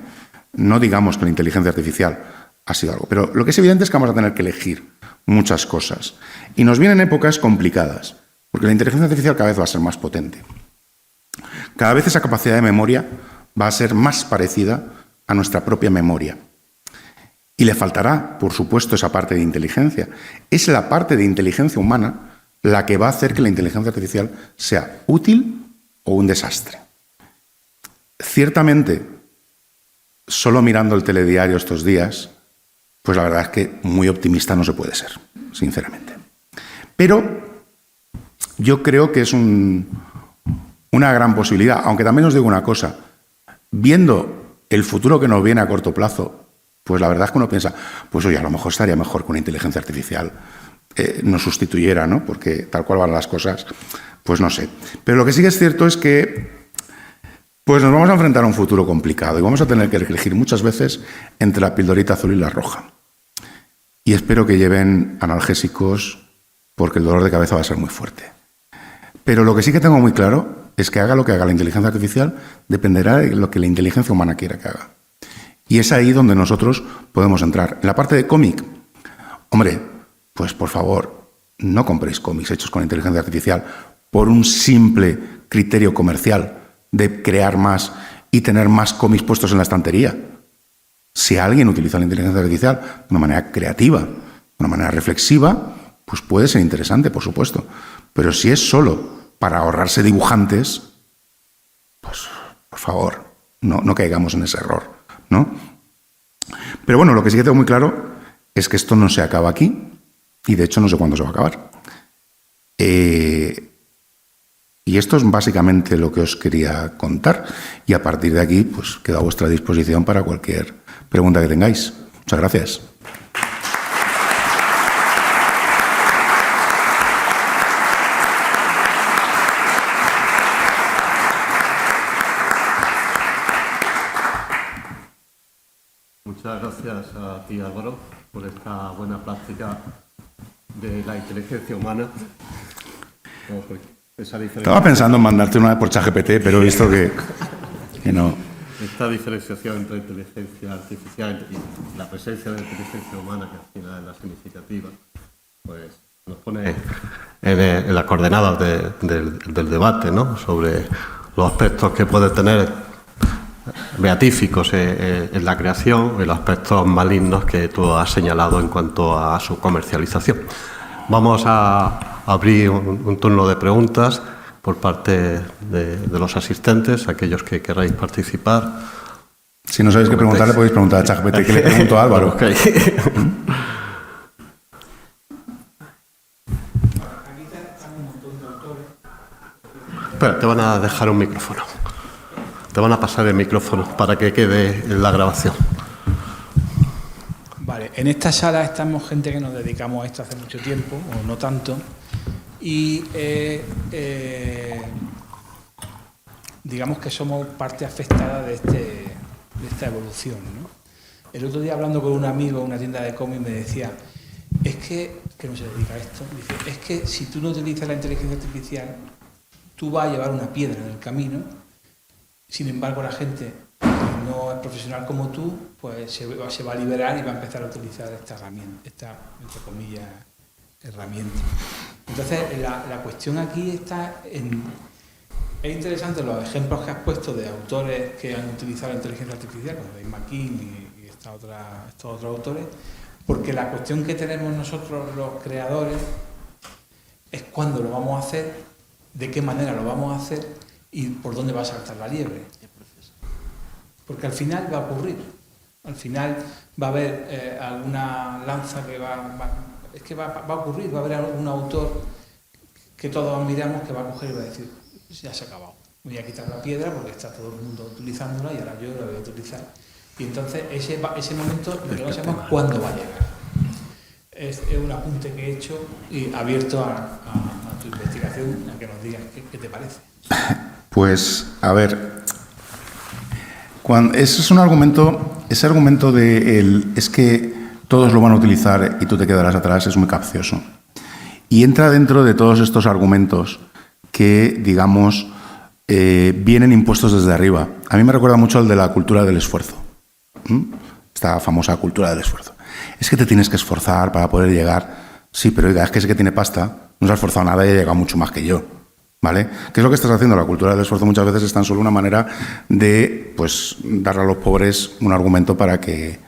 No digamos que la inteligencia artificial ha sido algo. Pero lo que es evidente es que vamos a tener que elegir muchas cosas. Y nos vienen épocas complicadas, porque la inteligencia artificial cada vez va a ser más potente. Cada vez esa capacidad de memoria va a ser más parecida a nuestra propia memoria. Y le faltará, por supuesto, esa parte de inteligencia. Es la parte de inteligencia humana la que va a hacer que la inteligencia artificial sea útil o un desastre. Ciertamente, solo mirando el telediario estos días, pues la verdad es que muy optimista no se puede ser, sinceramente. Pero yo creo que es una gran posibilidad, aunque también os digo una cosa, viendo el futuro que nos viene a corto plazo, pues la verdad es que uno piensa, pues oye, a lo mejor estaría mejor que una inteligencia artificial nos sustituyera, ¿no? Porque tal cual van las cosas, pues no sé. Pero lo que sí que es cierto es que pues nos vamos a enfrentar a un futuro complicado y vamos a tener que elegir muchas veces entre la pildorita azul y la roja. Y espero que lleven analgésicos porque el dolor de cabeza va a ser muy fuerte. Pero lo que sí que tengo muy claro es que haga lo que haga la inteligencia artificial, dependerá de lo que la inteligencia humana quiera que haga. Y es ahí donde nosotros podemos entrar. En la parte de cómic, hombre, pues por favor, no compréis cómics hechos con inteligencia artificial por un simple criterio comercial de crear más y tener más cómics puestos en la estantería. Si alguien utiliza la inteligencia artificial de una manera creativa, de una manera reflexiva, pues puede ser interesante, por supuesto. Pero si es solo para ahorrarse dibujantes, pues por favor, no caigamos en ese error, ¿no? Pero bueno, lo que sí que tengo muy claro es que esto no se acaba aquí y de hecho no sé cuándo se va a acabar. Y esto es básicamente lo que os quería contar y a partir de aquí pues quedo a vuestra disposición para cualquier pregunta que tengáis. Muchas gracias. Muchas gracias a ti, Álvaro, por esta buena práctica de la inteligencia humana. Estaba pensando en mandarte una por ChatGPT, pero he visto que no. Esta diferenciación entre inteligencia artificial y la presencia de la inteligencia humana, que al final es la significativa, pues nos pone en las coordenadas del debate, ¿no? Sobre los aspectos que puede tener beatíficos en la creación y los aspectos malignos que tú has señalado en cuanto a su comercialización. Vamos a abrir un turno de preguntas por parte de los asistentes, aquellos que queráis participar. Si no sabéis qué preguntar, le podéis preguntar a ChatGPT. ¿Qué le pregunto a Álvaro? Okay. Espera, te van a dejar un micrófono. Te van a pasar el micrófono para que quede en la grabación. Vale, en esta sala estamos gente que nos dedicamos a esto hace mucho tiempo, o no tanto, y digamos que somos parte afectada de esta evolución, ¿no? El otro día hablando con un amigo en una tienda de cómics me decía, es que no se dedica a esto, dice, es que si tú no utilizas la inteligencia artificial, tú vas a llevar una piedra en el camino. Sin embargo, la gente que no es profesional como tú, pues se va a liberar y va a empezar a utilizar esta herramienta, entre comillas, herramienta. Entonces, la cuestión aquí está en... Es interesante los ejemplos que has puesto de autores que han utilizado la inteligencia artificial, como Dave McKean y estos otros autores, porque la cuestión que tenemos nosotros los creadores es cuándo lo vamos a hacer, de qué manera lo vamos a hacer y por dónde va a saltar la liebre. Porque al final va a ocurrir. Al final va a haber alguna lanza que va a ocurrir, va a haber algún autor que todos miramos que va a coger y va a decir, ya se ha acabado, voy a quitar la piedra porque está todo el mundo utilizándola y ahora yo la voy a utilizar. Y entonces ese momento lo que no sabemos cuándo va a llegar. Es un apunte que he hecho y abierto a tu investigación, a que nos digas qué te parece. Pues, a ver, ese es un argumento, ese argumento es que todos lo van a utilizar y tú te quedarás atrás, es muy capcioso. Y entra dentro de todos estos argumentos que, digamos, vienen impuestos desde arriba. A mí me recuerda mucho al de la cultura del esfuerzo. Esta famosa cultura del esfuerzo. Es que te tienes que esforzar para poder llegar. Sí, pero oiga, es que ese que tiene pasta no se ha esforzado nada y ha llegado mucho más que yo. ¿Vale? ¿Qué es lo que estás haciendo? La cultura del esfuerzo muchas veces es tan solo una manera de, pues, darle a los pobres un argumento para que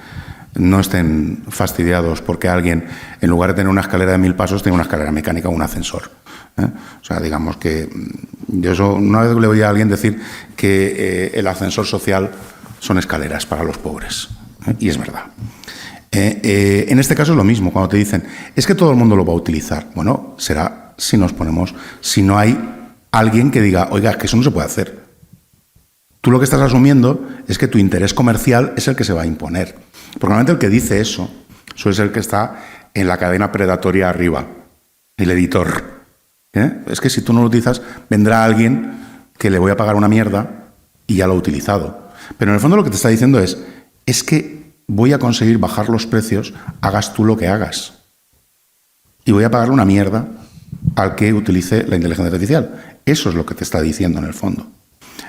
no estén fastidiados porque alguien, en lugar de tener una escalera de 1000 pasos, tiene una escalera mecánica o un ascensor. O sea, digamos que yo una vez le oí a alguien decir que el ascensor social son escaleras para los pobres. Y es verdad. En este caso es lo mismo, cuando te dicen, es que todo el mundo lo va a utilizar. Bueno, será si no hay alguien que diga, oiga, es que eso no se puede hacer. Tú lo que estás asumiendo es que tu interés comercial es el que se va a imponer. Porque normalmente el que dice eso suele ser el que está en la cadena predatoria arriba, el editor. Es que si tú no lo utilizas, vendrá alguien que le voy a pagar una mierda y ya lo ha utilizado. Pero en el fondo lo que te está diciendo es que voy a conseguir bajar los precios, hagas tú lo que hagas. Y voy a pagarle una mierda al que utilice la inteligencia artificial. Eso es lo que te está diciendo en el fondo.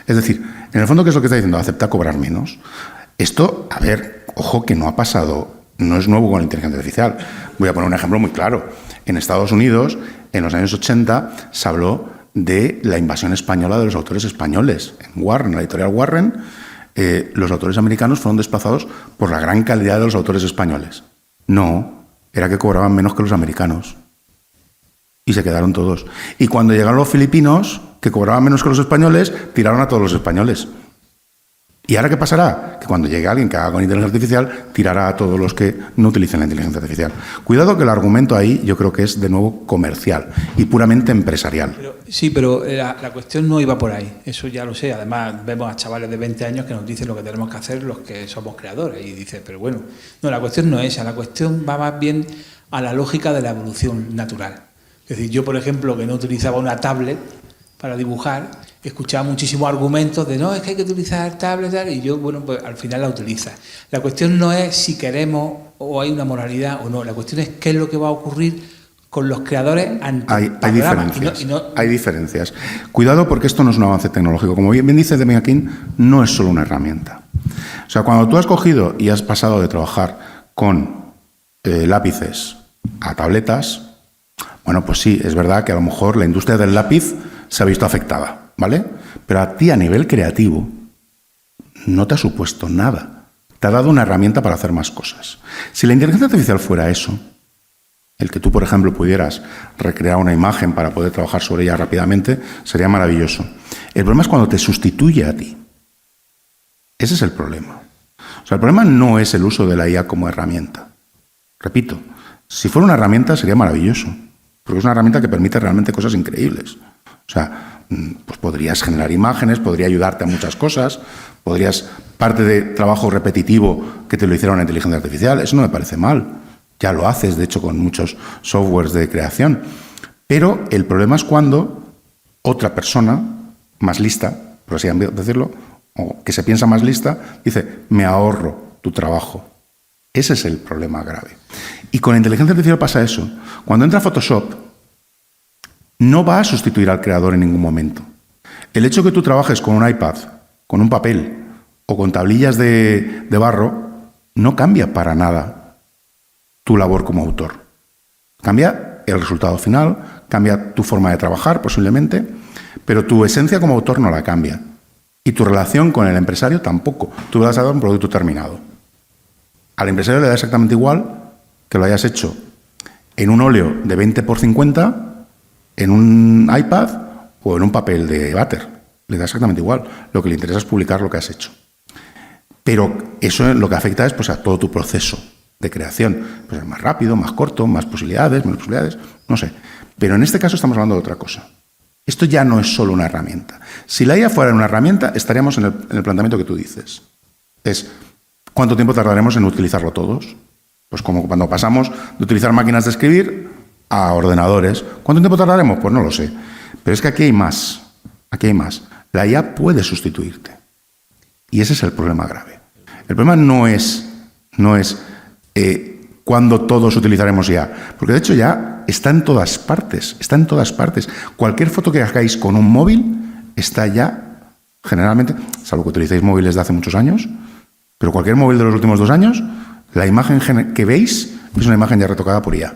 Es decir, en el fondo, ¿qué es lo que está diciendo? Acepta cobrar menos. Esto, a ver, ojo que no ha pasado, no es nuevo con la inteligencia artificial. Voy a poner un ejemplo muy claro. En Estados Unidos, en los años 80, se habló de la invasión española de los autores españoles. En Warren, en la editorial Warren, los autores americanos fueron desplazados por la gran calidad de los autores españoles. No, era que cobraban menos que los americanos. Y se quedaron todos. Y cuando llegaron los filipinos, que cobraban menos que los españoles, tiraron a todos los españoles. ¿Y ahora qué pasará? Que cuando llegue alguien que haga con inteligencia artificial, tirará a todos los que no utilicen la inteligencia artificial. Cuidado que el argumento ahí yo creo que es de nuevo comercial y puramente empresarial. Pero la cuestión no iba por ahí, eso ya lo sé. Además vemos a chavales de 20 años que nos dicen lo que tenemos que hacer los que somos creadores. Y dice, pero bueno, no, la cuestión no es esa, la cuestión va más bien a la lógica de la evolución natural. Es decir, yo por ejemplo que no utilizaba una tablet para dibujar, escuchaba muchísimos argumentos de no, es que hay que utilizar tablet, y yo, bueno, pues al final la utiliza. La cuestión no es si queremos o hay una moralidad o no, la cuestión es qué es lo que va a ocurrir con los creadores ante hay diferencias. Hay diferencias. Cuidado porque esto no es un avance tecnológico. Como bien dice Demian King, no es solo una herramienta. O sea, cuando tú has cogido y has pasado de trabajar con lápices a tabletas, bueno, pues sí, es verdad que a lo mejor la industria del lápiz se ha visto afectada, ¿vale? Pero a ti a nivel creativo no te ha supuesto nada. Te ha dado una herramienta para hacer más cosas. Si la inteligencia artificial fuera eso, el que tú, por ejemplo, pudieras recrear una imagen para poder trabajar sobre ella rápidamente, sería maravilloso. El problema es cuando te sustituye a ti. Ese es el problema. O sea, el problema no es el uso de la IA como herramienta. Repito, si fuera una herramienta sería maravilloso, porque es una herramienta que permite realmente cosas increíbles. O sea, pues podrías generar imágenes, podría ayudarte a muchas cosas, parte de trabajo repetitivo que te lo hiciera una inteligencia artificial, eso no me parece mal. Ya lo haces, de hecho, con muchos softwares de creación. Pero el problema es cuando otra persona, más lista, por así decirlo, o que se piensa más lista, dice, me ahorro tu trabajo. Ese es el problema grave. Y con la inteligencia artificial pasa eso. Cuando entra Photoshop, no va a sustituir al creador en ningún momento. El hecho de que tú trabajes con un iPad, con un papel o con tablillas de barro, no cambia para nada tu labor como autor. Cambia el resultado final, cambia tu forma de trabajar posiblemente, pero tu esencia como autor no la cambia. Y tu relación con el empresario tampoco. Tú le vas a dar un producto terminado. Al empresario le da exactamente igual que lo hayas hecho en un óleo de 20x50, en un iPad o en un papel de váter. Le da exactamente igual. Lo que le interesa es publicar lo que has hecho. Pero eso lo que afecta es pues, a todo tu proceso de creación. Pues es más rápido, más corto, más posibilidades, menos posibilidades, no sé. Pero en este caso estamos hablando de otra cosa. Esto ya no es solo una herramienta. Si la IA fuera una herramienta, estaríamos en el planteamiento que tú dices. Es, ¿cuánto tiempo tardaremos en utilizarlo todos? Pues como cuando pasamos de utilizar máquinas de escribir a ordenadores. ¿Cuánto tiempo tardaremos? Pues no lo sé. Pero es que aquí hay más. Aquí hay más. La IA puede sustituirte. Y ese es el problema grave. El problema no es cuándo todos utilizaremos IA. Porque de hecho ya está en todas partes. Está en todas partes. Cualquier foto que hagáis con un móvil está ya, generalmente, salvo que utilicéis móviles de hace muchos años, pero cualquier móvil de los últimos 2 años, la imagen que veis es una imagen ya retocada por IA.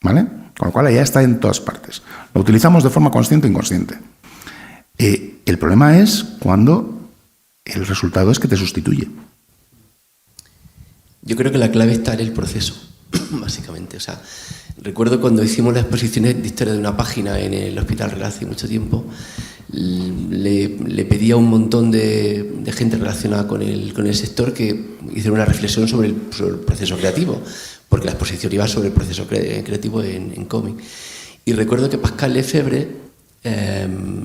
¿Vale? Con lo cual la IA está en todas partes. Lo utilizamos de forma consciente o inconsciente. El problema es cuando el resultado es que te sustituye. Yo creo que la clave está en el proceso, básicamente. O sea, recuerdo cuando hicimos las exposiciones de historia de una página en el Hospital Real hace mucho tiempo, le pedí a un montón de gente relacionada con el sector que hiciera una reflexión sobre el proceso creativo, porque la exposición iba sobre el proceso creativo en cómic. Y recuerdo que Pascal Lefebvre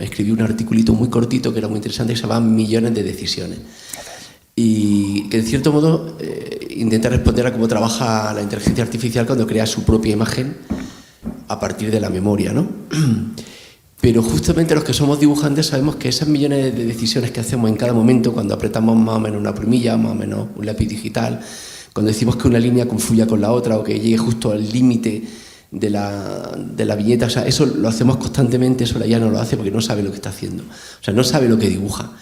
escribió un articulito muy cortito que era muy interesante, que se llamaba Millones de decisiones. Y que en cierto modo intenta responder a cómo trabaja la inteligencia artificial cuando crea su propia imagen a partir de la memoria, ¿no? Pero justamente los que somos dibujantes sabemos que esas millones de decisiones que hacemos en cada momento, cuando apretamos más o menos una plumilla, más o menos un lápiz digital, cuando decimos que una línea confluya con la otra o que llegue justo al límite de la viñeta, o sea, eso lo hacemos constantemente, eso la IA no lo hace porque no sabe lo que está haciendo, o sea, no sabe lo que dibuja.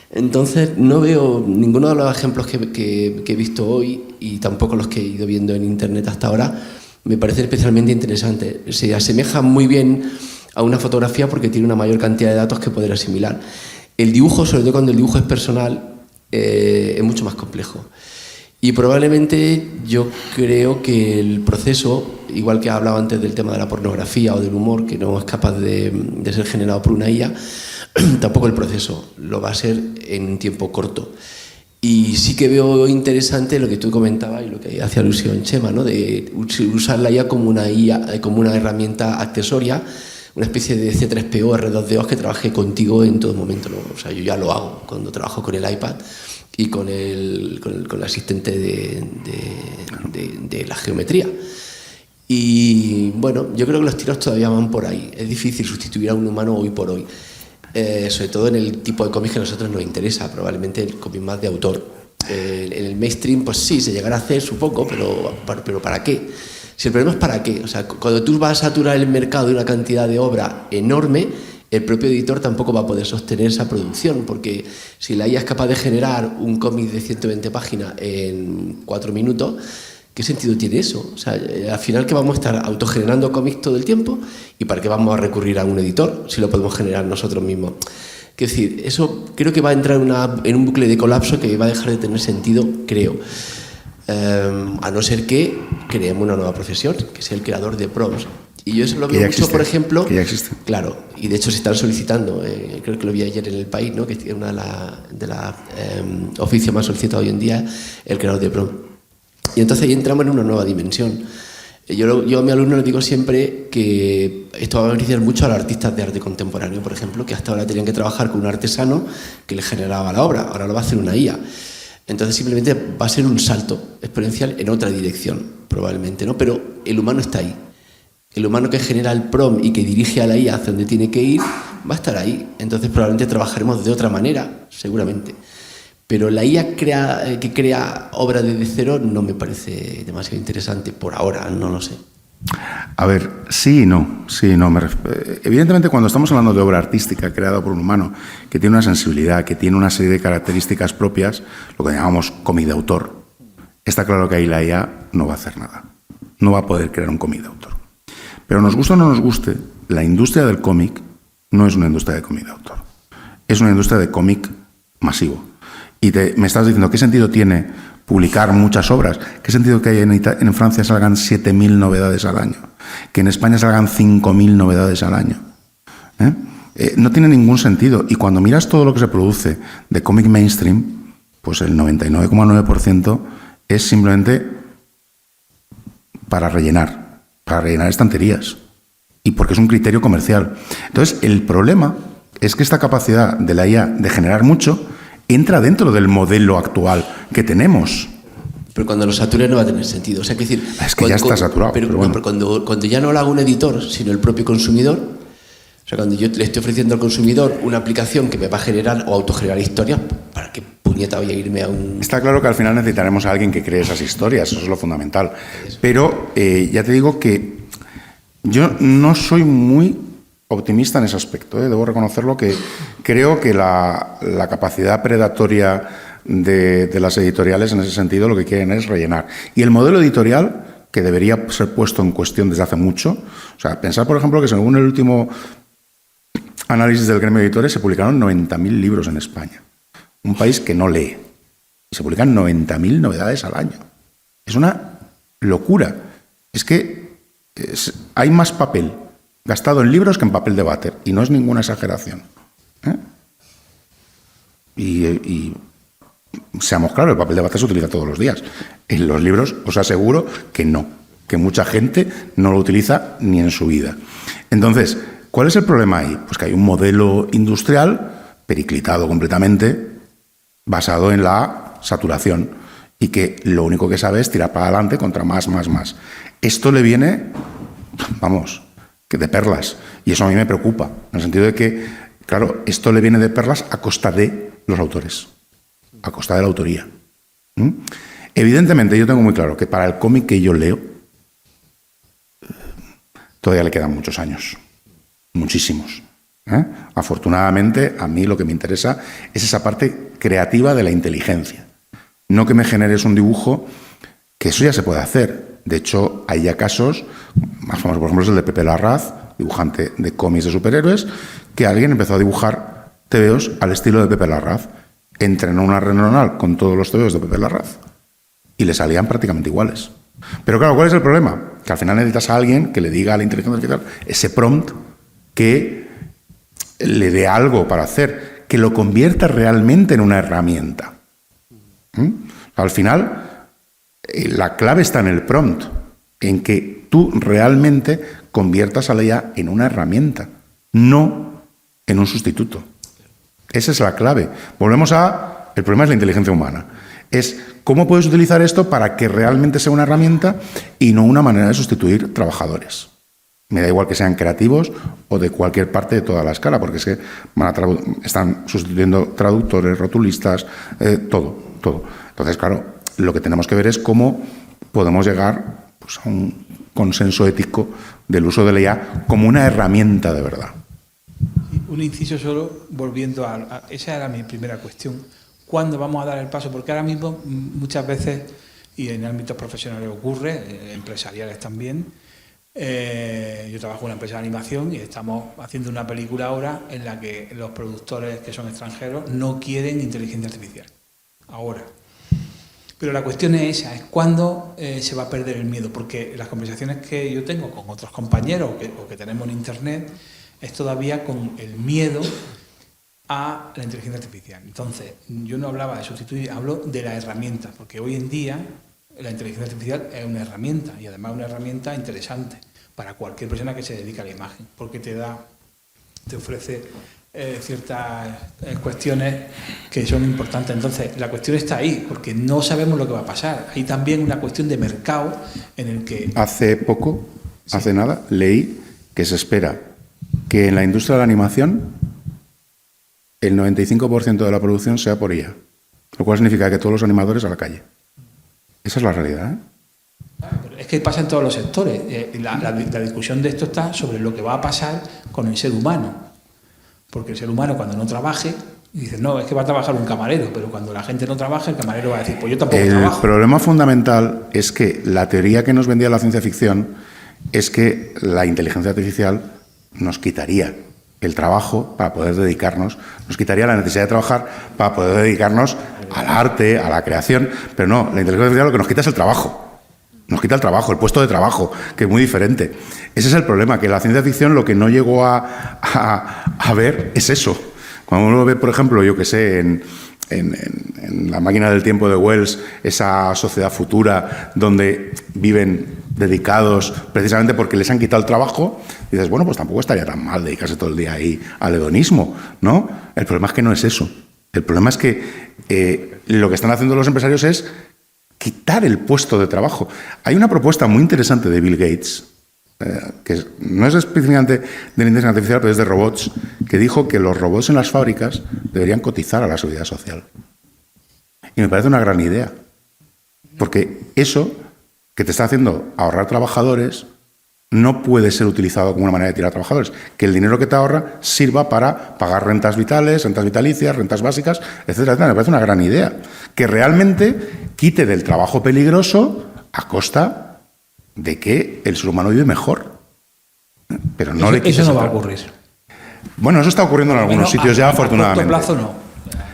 Entonces no veo ninguno de los ejemplos que he visto hoy y tampoco los que he ido viendo en internet hasta ahora me parece especialmente interesante. Se asemeja muy bien a una fotografía porque tiene una mayor cantidad de datos que poder asimilar. El dibujo, sobre todo cuando el dibujo es personal, es mucho más complejo. Y probablemente yo creo que el proceso, igual que hablaba antes del tema de la pornografía o del humor, que no es capaz de ser generado por una IA, tampoco el proceso lo va a ser en un tiempo corto. Y sí que veo interesante lo que tú comentabas y lo que hacía alusión Chema, ¿no? De usar la IA como una herramienta accesoria, una especie de C3PO, R2D2 que trabaje contigo en todo momento, ¿no? O sea, yo ya lo hago cuando trabajo con el iPad y con el asistente de la geometría. Y bueno, yo creo que los tiros todavía van por ahí. Es difícil sustituir a un humano hoy por hoy. Sobre todo en el tipo de cómics que a nosotros nos interesa, probablemente el cómic más de autor. En el mainstream, pues sí, se llegará a hacer, supongo, pero ¿para qué? Si el problema es ¿para qué? O sea, cuando tú vas a saturar el mercado de una cantidad de obra enorme, el propio editor tampoco va a poder sostener esa producción, porque si la IA es capaz de generar un cómic de 120 páginas en 4 minutos, ¿qué sentido tiene eso? O sea, al final, ¿qué vamos a estar autogenerando cómics todo el tiempo? ¿Y para qué vamos a recurrir a un editor si lo podemos generar nosotros mismos? Es decir, eso creo que va a entrar en un bucle de colapso que va a dejar de tener sentido, creo. A no ser que creemos una nueva profesión, que sea el creador de prompts. Y yo eso lo veo mucho, por ejemplo... Que ya existe. Claro, y de hecho se están solicitando, creo que lo vi ayer en El País, ¿no? Que es una de las oficios más solicitados hoy en día, el creador de prompts. Y entonces ahí entramos en una nueva dimensión. Yo a mi alumno le digo siempre que esto va a beneficiar mucho a los artistas de arte contemporáneo, por ejemplo, que hasta ahora tenían que trabajar con un artesano que les generaba la obra, ahora lo va a hacer una IA. Entonces simplemente va a ser un salto exponencial en otra dirección, probablemente, ¿no? Pero el humano está ahí. El humano que genera el prompt y que dirige a la IA hacia donde tiene que ir, va a estar ahí. Entonces probablemente trabajaremos de otra manera, seguramente. Pero la IA que crea obra desde cero no me parece demasiado interesante por ahora, no lo sé. A ver, sí y no. Evidentemente, cuando estamos hablando de obra artística creada por un humano que tiene una sensibilidad, que tiene una serie de características propias, lo que llamamos cómic de autor, está claro que ahí la IA no va a hacer nada. No va a poder crear un cómic de autor. Pero nos guste o no nos guste, la industria del cómic no es una industria de cómic de autor. Es una industria de cómic masivo. Y me estás diciendo, ¿qué sentido tiene publicar muchas obras? ¿Qué sentido que en Francia salgan 7.000 novedades al año? Que en España salgan 5.000 novedades al año. No tiene ningún sentido. Y cuando miras todo lo que se produce de cómic mainstream, pues el 99,9% es simplemente para rellenar estanterías. y porque es un criterio comercial. Entonces, el problema es que esta capacidad de la IA de generar mucho entra dentro del modelo actual que tenemos. Pero cuando lo sature no va a tener sentido. O sea, que decir, es que ya está saturado. Pero bueno. cuando ya no lo haga un editor, sino el propio consumidor, o sea, cuando yo le estoy ofreciendo al consumidor una aplicación que me va a generar o autogenerar historias, ¿para qué puñeta voy a irme a un...? Está claro que al final necesitaremos a alguien que cree esas historias, eso es lo fundamental. Pero ya te digo que yo no soy muy optimista en ese aspecto, debo reconocerlo, que creo que la capacidad predatoria de las editoriales en ese sentido lo que quieren es rellenar. Y el modelo editorial, que debería ser puesto en cuestión desde hace mucho, o sea, pensar, por ejemplo, que según el último análisis del gremio de editores se publicaron 90.000 libros en España, un país que no lee, y se publican 90.000 novedades al año. Es una locura. Es que hay más papel gastado en libros que en papel de váter, y no es ninguna exageración. Y seamos claros, el papel de váter se utiliza todos los días. En los libros os aseguro que no, que mucha gente no lo utiliza ni en su vida. Entonces, ¿cuál es el problema ahí? Pues que hay un modelo industrial periclitado completamente, basado en la saturación, y que lo único que sabe es tirar para adelante contra más. Esto le viene, vamos, que de perlas, y eso a mí me preocupa, en el sentido de que, claro, esto le viene de perlas a costa de los autores, a costa de la autoría. Evidentemente, yo tengo muy claro que para el cómic que yo leo, todavía le quedan muchos años, muchísimos. Afortunadamente, a mí lo que me interesa es esa parte creativa de la inteligencia. No que me generes un dibujo, que eso ya se puede hacer. De hecho, hay ya casos, más famoso, por ejemplo, es el de Pepe Larraz, dibujante de cómics de superhéroes, que alguien empezó a dibujar tebeos al estilo de Pepe Larraz. Entrenó una red neuronal con todos los tebeos de Pepe Larraz y le salían prácticamente iguales. Pero claro, ¿cuál es el problema? Que al final necesitas a alguien que le diga a la inteligencia artificial ese prompt, que le dé algo para hacer, que lo convierta realmente en una herramienta. Al final, la clave está en el prompt, en que tú realmente conviertas a la IA en una herramienta, no en un sustituto. Esa es la clave. Volvemos a... El problema es la inteligencia humana. Es cómo puedes utilizar esto para que realmente sea una herramienta y no una manera de sustituir trabajadores. Me da igual que sean creativos o de cualquier parte de toda la escala, porque es que están sustituyendo traductores, rotulistas, todo. Entonces, claro, lo que tenemos que ver es cómo podemos llegar, pues, a un consenso ético del uso de la IA como una herramienta de verdad. Un inciso solo, volviendo a esa era mi primera cuestión. ¿Cuándo vamos a dar el paso? Porque ahora mismo muchas veces, y en ámbitos profesionales ocurre, empresariales también, yo trabajo en una empresa de animación y estamos haciendo una película ahora en la que los productores que son extranjeros no quieren inteligencia artificial. Ahora. Pero la cuestión es esa, es cuándo se va a perder el miedo, porque las conversaciones que yo tengo con otros compañeros o que tenemos en Internet es todavía con el miedo a la inteligencia artificial. Entonces, yo no hablaba de sustituir, hablo de la herramienta, porque hoy en día la inteligencia artificial es una herramienta, y además una herramienta interesante para cualquier persona que se dedique a la imagen, porque te ofrece ciertas cuestiones que son importantes. Entonces, la cuestión está ahí, porque no sabemos lo que va a pasar. Hay también una cuestión de mercado en el que... Hace nada, leí que se espera que en la industria de la animación el 95% de la producción sea por IA, lo cual significa que todos los animadores a la calle. Esa es la realidad, ¿eh? Es que pasa en todos los sectores. La discusión de esto está sobre lo que va a pasar con el ser humano. Porque el ser humano, cuando no trabaje, dice, no, es que va a trabajar un camarero, pero cuando la gente no trabaja, el camarero va a decir, pues yo tampoco trabajo. El problema fundamental es que la teoría que nos vendía la ciencia ficción es que la inteligencia artificial nos quitaría el trabajo para poder dedicarnos, nos quitaría la necesidad de trabajar para poder dedicarnos al arte, a la creación, pero no, la inteligencia artificial lo que nos quita es el trabajo. Nos quita el trabajo, el puesto de trabajo, que es muy diferente. Ese es el problema, que la ciencia ficción lo que no llegó a ver es eso. Cuando uno ve, por ejemplo, yo que sé, en La máquina del tiempo de Wells, esa sociedad futura donde viven dedicados precisamente porque les han quitado el trabajo, dices, bueno, pues tampoco estaría tan mal dedicarse todo el día ahí al hedonismo, ¿no? El problema es que no es eso. El problema es que lo que están haciendo los empresarios es quitar el puesto de trabajo. Hay una propuesta muy interesante de Bill Gates, que no es específicamente de la inteligencia artificial, pero es de robots, que dijo que los robots en las fábricas deberían cotizar a la seguridad social. Y me parece una gran idea, porque eso que te está haciendo ahorrar trabajadores no puede ser utilizado como una manera de tirar trabajadores. Que el dinero que te ahorra sirva para pagar rentas vitales, rentas vitalicias, rentas básicas, etcétera, etcétera. Me parece una gran idea. Que realmente quite del trabajo peligroso a costa de que el ser humano vive mejor. Pero no eso no va a ocurrir. Bueno, eso está ocurriendo en algunos sitios ya, afortunadamente. A corto plazo no,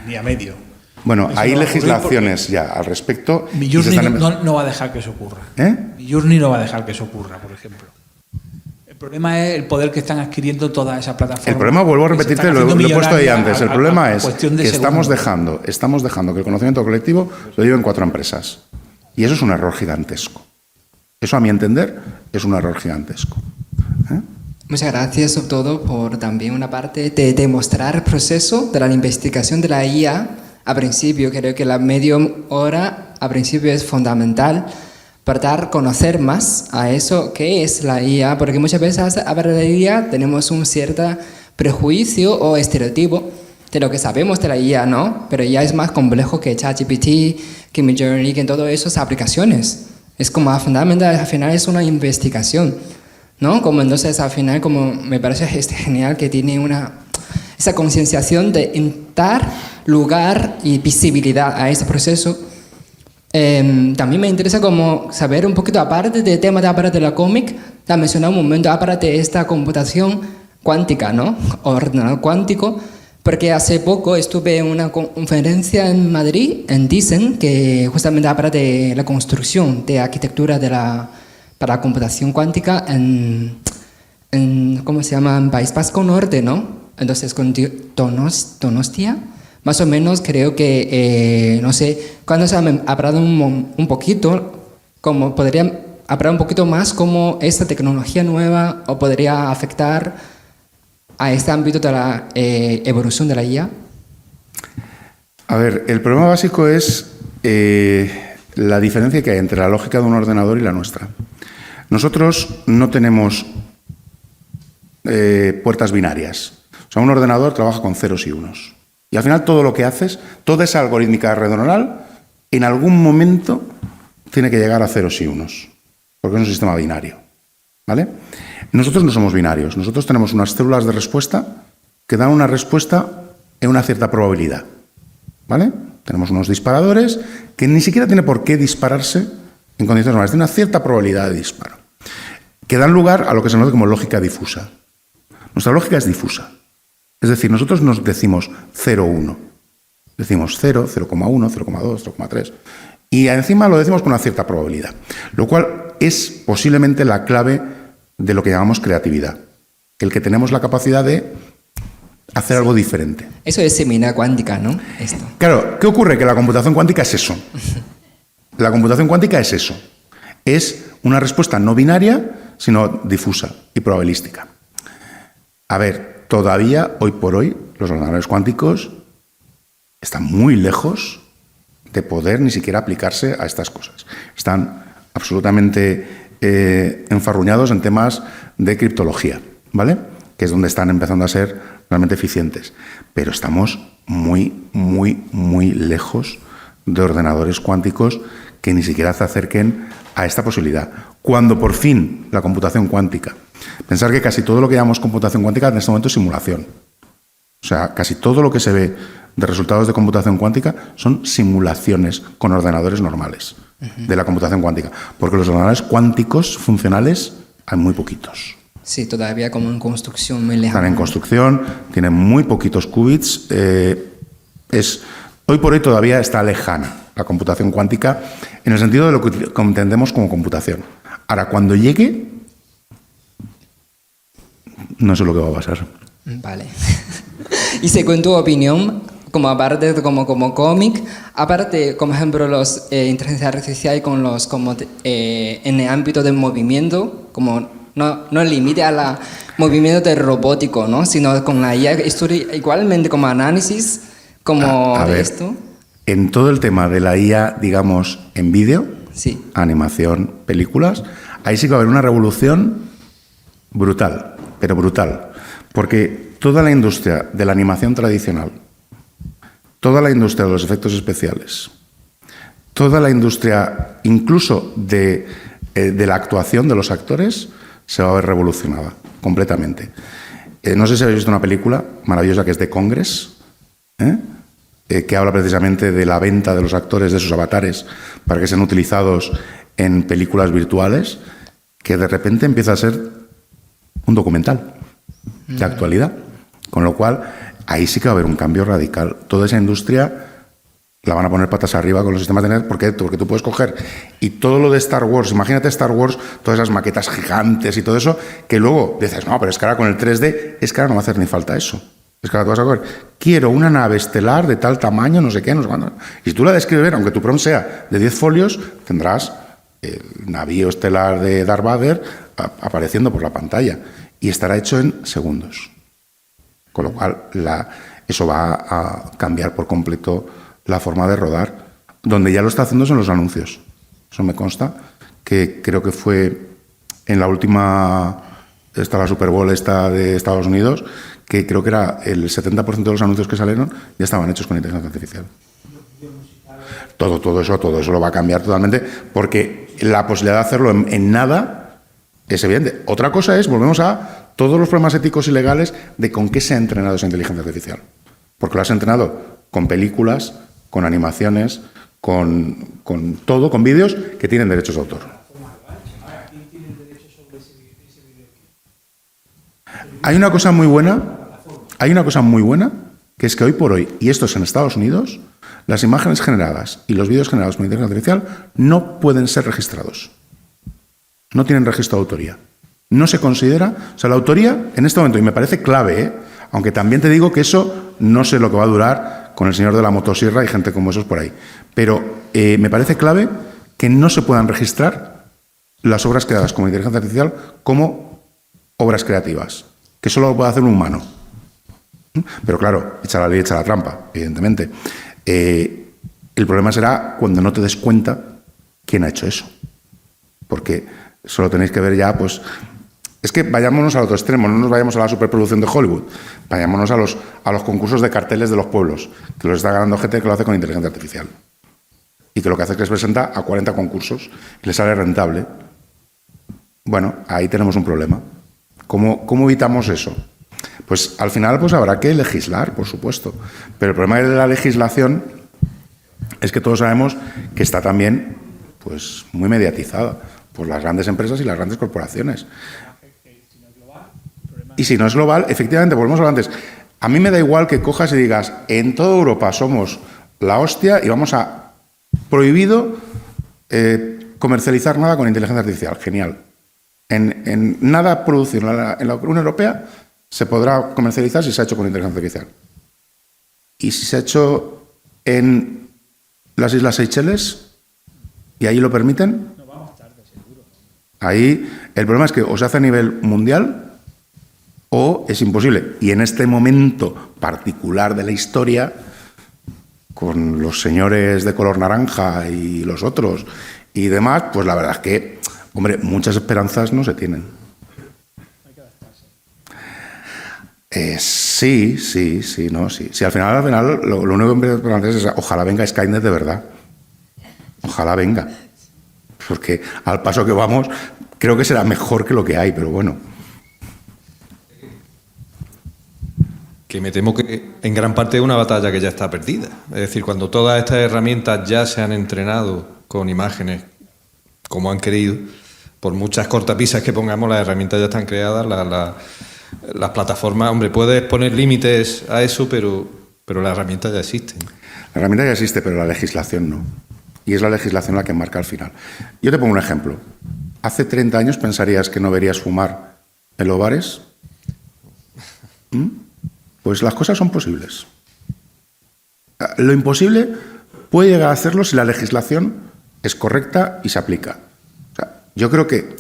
ni a medio. Bueno, Eso hay no legislaciones ya al respecto. Midjourney no va a dejar que eso ocurra. Midjourney no va a dejar que eso ocurra, por ejemplo. El problema es el poder que están adquiriendo todas esas plataformas. El problema, vuelvo a repetirte, lo he puesto ahí antes. El problema es que estamos dejando que el conocimiento colectivo lo lleven 4 empresas. Y eso es un error gigantesco. Eso, a mi entender, es un error gigantesco. Muchas gracias, sobre todo, por también una parte de demostrar el proceso de la investigación de la IA. A principio, creo que la media hora, a principio, es fundamental para dar a conocer más a eso que es la IA, porque muchas veces a hablar de IA tenemos un cierto prejuicio o estereotipo de lo que sabemos de la IA, ¿no? Pero ya es más complejo que ChatGPT, que Midjourney, que en todas esas aplicaciones. Es como fundamental, al final es una investigación, ¿no? Como entonces al final, como me parece genial que tiene esa concienciación de dar lugar y visibilidad a ese proceso. También me interesa como saber un poquito, aparte del tema de la cómic, te has mencionado un momento, aparte de esta computación cuántica, ¿no? Ordenador cuántico, porque hace poco estuve en una conferencia en Madrid, en Thyssen, que justamente habla de la construcción de arquitectura para la computación cuántica en ¿cómo se llama? En País Vasco Norte, ¿no? Entonces, con Donostia, más o menos creo que, no sé, cuando se ha hablado un poquito, como podría hablar un poquito más cómo esta tecnología nueva o podría afectar a este ámbito de la evolución de la IA. A ver, el problema básico es la diferencia que hay entre la lógica de un ordenador y la nuestra. Nosotros no tenemos puertas binarias. O sea, un ordenador trabaja con ceros y unos. Y al final todo lo que haces, toda esa algorítmica de red neuronal, en algún momento tiene que llegar a ceros y unos, porque es un sistema binario, ¿vale? Nosotros no somos binarios. Nosotros tenemos unas células de respuesta que dan una respuesta en una cierta probabilidad, ¿vale? Tenemos unos disparadores que ni siquiera tiene por qué dispararse en condiciones normales. Tiene una cierta probabilidad de disparo, que dan lugar a lo que se conoce como lógica difusa. Nuestra lógica es difusa. Es decir, nosotros nos decimos 0, 1. Decimos 0, 0,1, 0,2, 0,3. Y encima lo decimos con una cierta probabilidad. Lo cual es posiblemente la clave de lo que llamamos creatividad. El que tenemos la capacidad de hacer algo diferente. Eso es similar cuántica, ¿no? Esto. Claro, ¿qué ocurre? Que la computación cuántica es eso. La computación cuántica es eso. Es una respuesta no binaria, sino difusa y probabilística. A ver, todavía, hoy por hoy, los ordenadores cuánticos están muy lejos de poder ni siquiera aplicarse a estas cosas. Están absolutamente enfarruñados en temas de criptología, ¿vale? Que es donde están empezando a ser realmente eficientes. Pero estamos muy, muy, muy lejos de ordenadores cuánticos que ni siquiera se acerquen a esta posibilidad. Cuando por fin la computación cuántica, pensar que casi todo lo que llamamos computación cuántica en este momento es simulación. O sea, casi todo lo que se ve de resultados de computación cuántica son simulaciones con ordenadores normales de la computación cuántica. Porque los ordenadores cuánticos funcionales hay muy poquitos. Sí, todavía como en construcción muy lejana. Están en construcción, tienen muy poquitos qubits. Hoy por hoy todavía está lejana la computación cuántica en el sentido de lo que entendemos como computación. Ahora, cuando llegue, no sé lo que va a pasar. Vale. Y según tu opinión, como aparte como cómic, aparte, como ejemplo, los inteligencia artificial con los en el ámbito del movimiento, como no limite a la movimiento del robótico, ¿no? Sino con la IA igualmente como análisis, como A de ver, esto. en todo el tema de la IA, digamos, en vídeo, Sí. animación, películas, ahí sí que va a haber una revolución brutal, pero brutal. Porque toda la industria de la animación tradicional, toda la industria de los efectos especiales, toda la industria incluso de la actuación de los actores se va a ver revolucionada completamente. No sé si habéis visto una película maravillosa que es The Congress, que habla precisamente de la venta de los actores, de sus avatares, para que sean utilizados en películas virtuales, que de repente empieza a ser un documental de actualidad. Con lo cual, ahí sí que va a haber un cambio radical. Toda esa industria la van a poner patas arriba con los sistemas de net. ¿Por qué? Porque tú puedes coger y todo lo de Star Wars, imagínate Star Wars, todas esas maquetas gigantes y todo eso, que luego dices, no, pero es que ahora con el 3D, es que ahora no va a hacer ni falta eso. Es que ahora tú vas a coger, quiero una nave estelar de tal tamaño, no sé qué, no sé cuándo. Y si tú la describes, aunque tu prompt sea de 10 folios, tendrás el navío estelar de Darth Vader apareciendo por la pantalla. Y estará hecho en segundos. Con lo cual, eso va a cambiar por completo la forma de rodar. Donde ya lo está haciendo son los anuncios. Eso me consta, que creo que fue en la última, la Super Bowl de Estados Unidos, que creo que era el 70% de los anuncios que salieron ya estaban hechos con inteligencia artificial. Todo eso lo va a cambiar totalmente, porque la posibilidad de hacerlo en nada es evidente. Otra cosa es, volvemos a todos los problemas éticos y legales de con qué se ha entrenado esa inteligencia artificial. Porque lo has entrenado con películas, con animaciones, con todo, con vídeos que tienen derechos de autor. Hay una cosa muy buena, que es que hoy por hoy, y esto es en Estados Unidos, las imágenes generadas y los vídeos generados con inteligencia artificial no pueden ser registrados. No tienen registro de autoría. No se considera, o sea, la autoría en este momento, y me parece clave, aunque también te digo que eso no sé lo que va a durar con el señor de la motosierra y gente como esos por ahí, pero me parece clave que no se puedan registrar las obras creadas con inteligencia artificial como obras creativas, que solo lo puede hacer un humano. Pero claro, echa la ley, echa la trampa, evidentemente. El problema será cuando no te des cuenta quién ha hecho eso. Porque solo tenéis que ver ya, pues... Es que vayámonos al otro extremo, no nos vayamos a la superproducción de Hollywood, vayámonos a los concursos de carteles de los pueblos, que los está ganando gente que lo hace con inteligencia artificial. Y que lo que hace es que les presenta a 40 concursos y les sale rentable. Bueno, ahí tenemos un problema. ¿Cómo evitamos eso? Pues al final pues habrá que legislar, por supuesto. Pero el problema de la legislación es que todos sabemos que está también pues muy mediatizada por las grandes empresas y las grandes corporaciones. Y si no es global, efectivamente, volvemos a lo antes. A mí me da igual que cojas y digas, en toda Europa somos la hostia y vamos a prohibido comercializar nada con inteligencia artificial. Genial. En nada producido en la Unión Europea se podrá comercializar si se ha hecho con inteligencia artificial. Y si se ha hecho en las Islas Seychelles y ahí lo permiten, ahí el problema es que o se hace a nivel mundial o es imposible. Y en este momento particular de la historia, con los señores de color naranja y los otros y demás, pues la verdad es que, hombre, muchas esperanzas no se tienen. Sí, al final lo único que me planteas es ojalá venga Skynet de verdad. Ojalá venga. Porque al paso que vamos, creo que será mejor que lo que hay, pero bueno. Que me temo que en gran parte es una batalla que ya está perdida. Es decir, cuando todas estas herramientas ya se han entrenado con imágenes como han querido, por muchas cortapisas que pongamos, las herramientas ya están creadas, las plataformas, hombre, puedes poner límites a eso, pero las herramientas ya existen. La herramienta ya existe, pero la legislación no. Y es la legislación la que marca al final. Yo te pongo un ejemplo. ¿Hace 30 años pensarías que no verías fumar en los bares? Pues las cosas son posibles. Lo imposible puede llegar a hacerlo si la legislación es correcta y se aplica. O sea, yo creo que,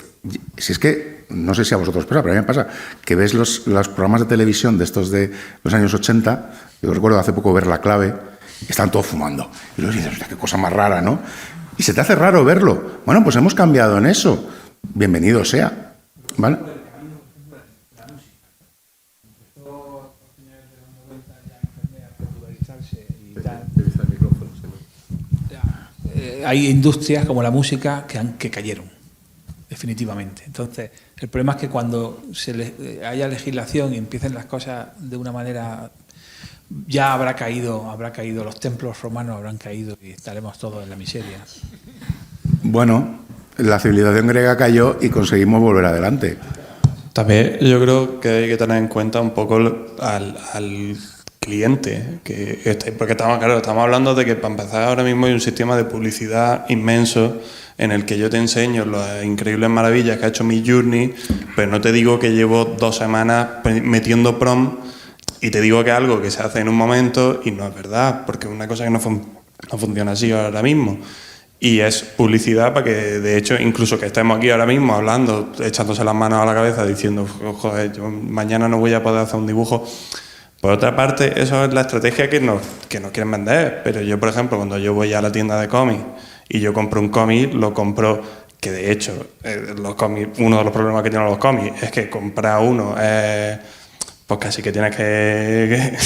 si es que, no sé si a vosotros pasa, pero a mí me pasa, que ves los programas de televisión de estos de los años 80, yo recuerdo hace poco ver La Clave, y están todos fumando. Y luego dices, qué cosa más rara, ¿no? Y se te hace raro verlo. Bueno, pues hemos cambiado en eso. Bienvenido sea. ¿Vale? Hay industrias como la música que cayeron, definitivamente. Entonces, el problema es que cuando haya legislación y empiecen las cosas de una manera, ya habrá caído, los templos romanos habrán caído y estaremos todos en la miseria. Bueno, la civilización griega cayó y conseguimos volver adelante. También yo creo que hay que tener en cuenta un poco al cliente, porque estamos hablando de que para empezar ahora mismo hay un sistema de publicidad inmenso en el que yo te enseño las increíbles maravillas que ha hecho Midjourney, pero no te digo que llevo 2 semanas metiendo prom y te digo que es algo que se hace en un momento y no es verdad, porque es una cosa que no funciona así ahora mismo. Y es publicidad para que, de hecho, incluso que estemos aquí ahora mismo hablando, echándose las manos a la cabeza, diciendo, joder, yo mañana no voy a poder hacer un dibujo. Por otra parte, eso es la estrategia que nos quieren vender. Pero yo, por ejemplo, cuando yo voy a la tienda de cómics y yo compro un cómic, lo compro, que de hecho, los cómics, uno de los problemas que tienen los cómics es que comprar uno pues casi que tienes que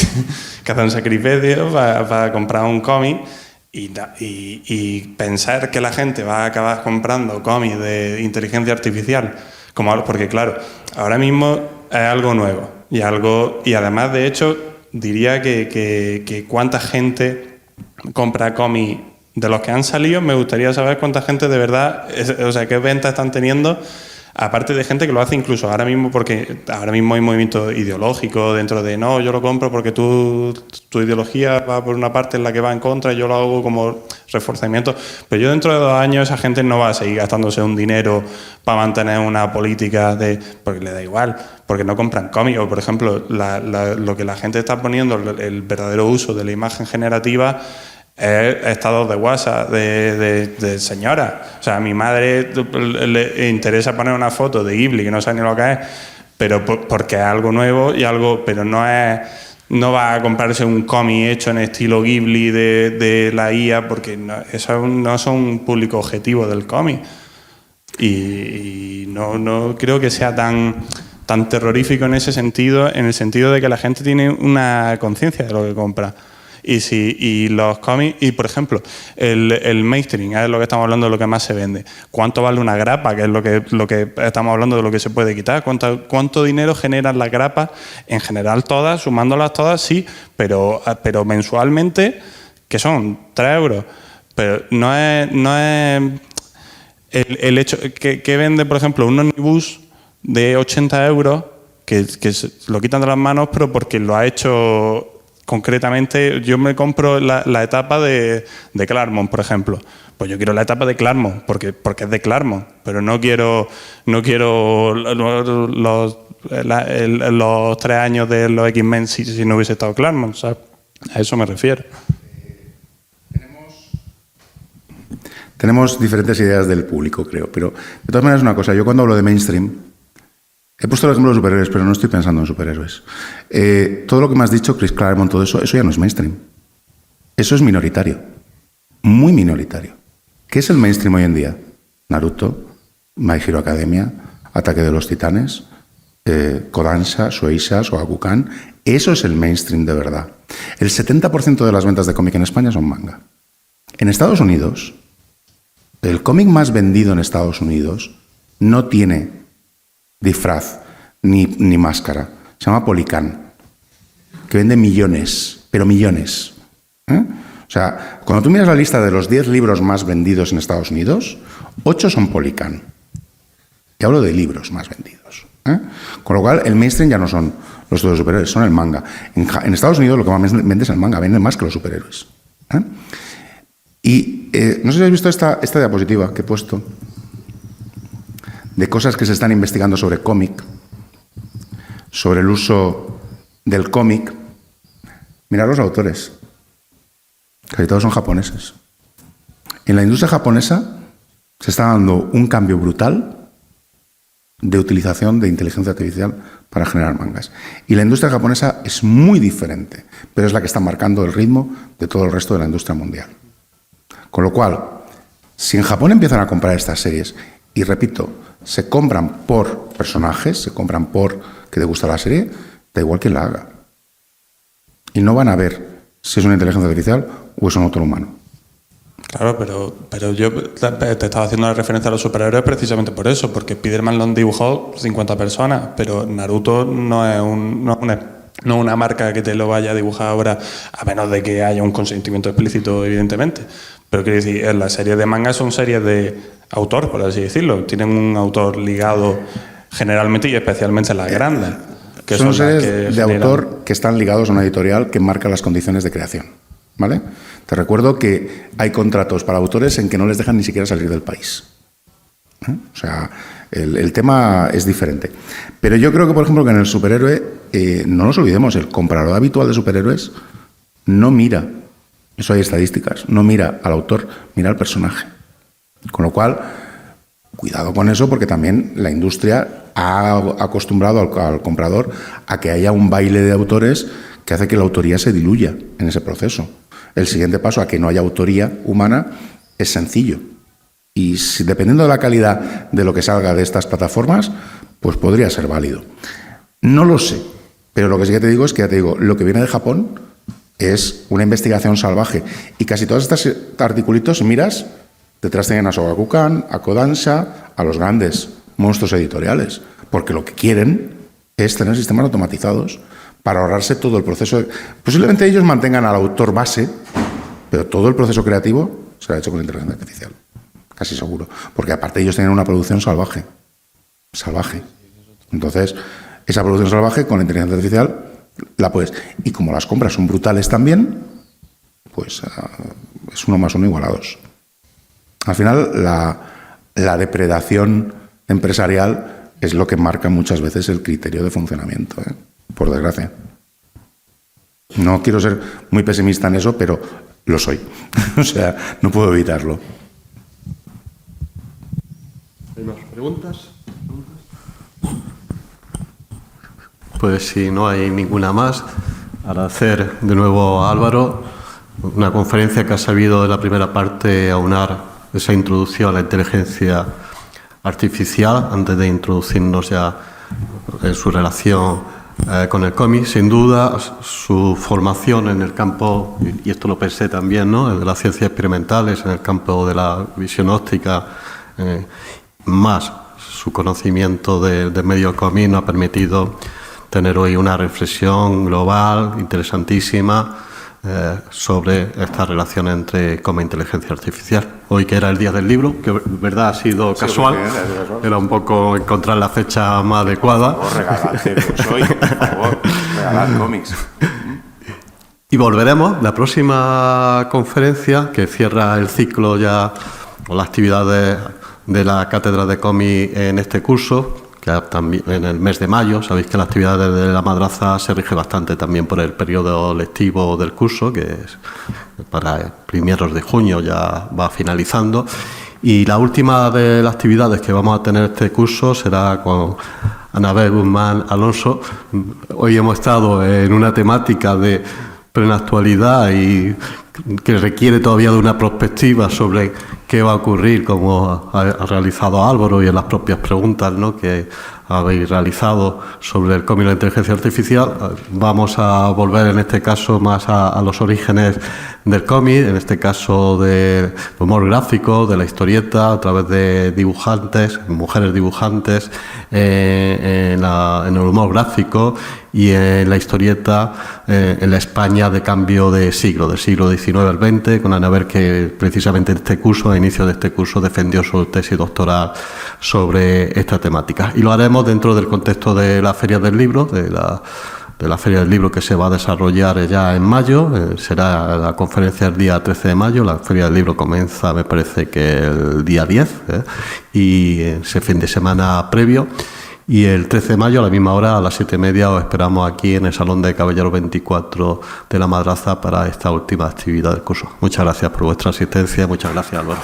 hacer un sacrificio para comprar un cómic. Y pensar que la gente va a acabar comprando cómics de inteligencia artificial, porque claro, ahora mismo es algo nuevo y además, de hecho, diría que cuánta gente compra cómics de los que han salido. Me gustaría saber cuánta gente de verdad, o sea, qué ventas están teniendo, aparte de gente que lo hace incluso ahora mismo, porque ahora mismo hay movimiento ideológico dentro de no, yo lo compro porque tu ideología va por una parte en la que va en contra y yo lo hago como reforzamiento. Pero yo dentro de 2 años esa gente no va a seguir gastándose un dinero para mantener una política porque le da igual, porque no compran cómics. O por ejemplo, lo que la gente está poniendo, el verdadero uso de la imagen generativa, estados de WhatsApp de señora. O sea, a mi madre le interesa poner una foto de Ghibli que no sabe ni lo que es, pero porque es algo nuevo y algo, pero no va a comprarse un cómic hecho en estilo Ghibli de la IA, porque eso no son un público objetivo del cómic. Y no creo que sea tan terrorífico en ese sentido, en el sentido de que la gente tiene una conciencia de lo que compra. Y los cómics, y por ejemplo, el mainstream, es lo que estamos hablando de lo que más se vende. ¿Cuánto vale una grapa? Que es lo que estamos hablando de lo que se puede quitar. ¿Cuánto dinero generan las grapas? En general todas, sumándolas todas, sí, pero mensualmente, que son 3 euros. Pero no es el hecho que vende, por ejemplo, un omnibus de 80 euros, que lo quitan de las manos, pero porque lo ha hecho. Concretamente, yo me compro la etapa de Claremont, por ejemplo. Pues yo quiero la etapa de Claremont, porque es de Claremont, pero no quiero los 3 años de los X-Men si no hubiese estado Claremont, ¿sabes? A eso me refiero. Tenemos diferentes ideas del público, creo, pero de todas maneras una cosa, yo cuando hablo de mainstream, he puesto el ejemplo de superhéroes, pero no estoy pensando en superhéroes. Todo lo que me has dicho, Chris Claremont, todo eso ya no es mainstream. Eso es minoritario. Muy minoritario. ¿Qué es el mainstream hoy en día? Naruto, My Hero Academia, Ataque de los Titanes, Kodansha, Shueisha, Shogakukan. Eso es el mainstream de verdad. El 70% de las ventas de cómic en España son manga. En Estados Unidos, el cómic más vendido en Estados Unidos no tiene disfraz ni máscara. Se llama Polycan, que vende millones, pero millones. O sea, cuando tú miras la lista de los 10 libros más vendidos en Estados Unidos, 8 son Polycan. Y hablo de libros más vendidos. Con lo cual, el mainstream ya no son los superhéroes, son el manga. En Estados Unidos lo que más vende es el manga, vende más que los superhéroes. Y no sé si has visto esta diapositiva que he puesto de cosas que se están investigando sobre cómic, sobre el uso del cómic. Mirad los autores. Casi todos son japoneses. En la industria japonesa se está dando un cambio brutal de utilización de inteligencia artificial para generar mangas. Y la industria japonesa es muy diferente, pero es la que está marcando el ritmo de todo el resto de la industria mundial. Con lo cual, si en Japón empiezan a comprar estas series, y repito, se compran por personajes, se compran por que te gusta la serie, da igual quién la haga. Y no van a ver si es una inteligencia artificial o es un autor humano. Claro, pero yo te estaba haciendo la referencia a los superhéroes precisamente por eso, porque Spider-Man lo han dibujado 50 personas, pero Naruto no es una marca que te lo vaya a dibujar ahora, a menos de que haya un consentimiento explícito, evidentemente. Pero quiero decir, en las series de manga son series de autor, por así decirlo. Tienen un autor ligado generalmente y especialmente las grandes. Que son series que de autor que están ligados a una editorial que marca las condiciones de creación. ¿Vale? Te recuerdo que hay contratos para autores en que no les dejan ni siquiera salir del país. O sea, el tema es diferente. Pero yo creo que, por ejemplo, que en el superhéroe, no nos olvidemos, el comprador habitual de superhéroes no mira, eso hay estadísticas, no mira al autor, mira al personaje. Con lo cual, cuidado con eso, porque también la industria ha acostumbrado al comprador a que haya un baile de autores que hace que la autoría se diluya en ese proceso. El siguiente paso a que no haya autoría humana es sencillo. Y dependiendo de la calidad de lo que salga de estas plataformas, pues podría ser válido. No lo sé, pero lo que sí que te digo es que, ya te digo, lo que viene de Japón es una investigación salvaje. Y casi todos estos articulitos, miras, detrás tienen a Shogakukan, a Kodansha, a los grandes monstruos editoriales, porque lo que quieren es tener sistemas automatizados para ahorrarse todo el proceso. Posiblemente ellos mantengan al autor base, pero todo el proceso creativo será hecho con inteligencia artificial. Casi seguro. Porque aparte ellos tienen una producción salvaje. Salvaje. Entonces, esa producción salvaje con la inteligencia artificial la puedes. Y como las compras son brutales también, pues es 1 más 1 igual a 2. Al final, la depredación empresarial es lo que marca muchas veces el criterio de funcionamiento, por desgracia. No quiero ser muy pesimista en eso, pero lo soy. O sea, no puedo evitarlo. ¿Hay más preguntas? Pues si no hay ninguna más, agradecer de nuevo a Álvaro una conferencia que ha sabido de la primera parte aunar esa introducción a la inteligencia artificial antes de introducirnos ya en su relación con el cómic. Sin duda, su formación en el campo, y esto lo pensé también, ¿no?, de las ciencias experimentales, en el campo de la visión óptica, más su conocimiento del medio cómic nos ha permitido tener hoy una reflexión global, interesantísima, sobre esta relación entre cómic e inteligencia artificial. Hoy, que era el Día del Libro, que verdad ha sido casual, era un poco encontrar la fecha más adecuada. Regalate, pues hoy, por favor, regalad cómics. Y volveremos, la próxima conferencia, que cierra el ciclo ya, o las actividades de la Cátedra de Cómic en este curso, que también en el mes de mayo. Sabéis que la actividad de la madraza se rige bastante también por el periodo lectivo del curso, que es para primeros de junio, ya va finalizando. Y la última de las actividades que vamos a tener este curso será con Anabel Guzmán Alonso. Hoy hemos estado en una temática de plena actualidad y que requiere todavía de una perspectiva sobre qué va a ocurrir, como ha realizado Álvaro, y en las propias preguntas, ¿no?, que habéis realizado sobre el cómic y la inteligencia artificial. Vamos a volver en este caso más a los orígenes del cómic, en este caso del humor gráfico, de la historieta, a través de dibujantes, mujeres dibujantes, en el humor gráfico y en la historieta, en la España de cambio de siglo, del siglo XIX al XX, con Anabel, que precisamente en este curso, a inicio de este curso, defendió su tesis doctoral sobre esta temática. Y lo haremos dentro del contexto de la Feria del Libro, de la Feria del Libro, que se va a desarrollar ya en mayo. Será la conferencia el día 13 de mayo. La Feria del Libro comienza, me parece que el día 10, y ese fin de semana previo. Y el 13 de mayo, a la misma hora, a las 7:30, os esperamos aquí en el Salón de Caballeros 24 de la Madraza para esta última actividad del curso. Muchas gracias por vuestra asistencia y muchas gracias, Álvaro.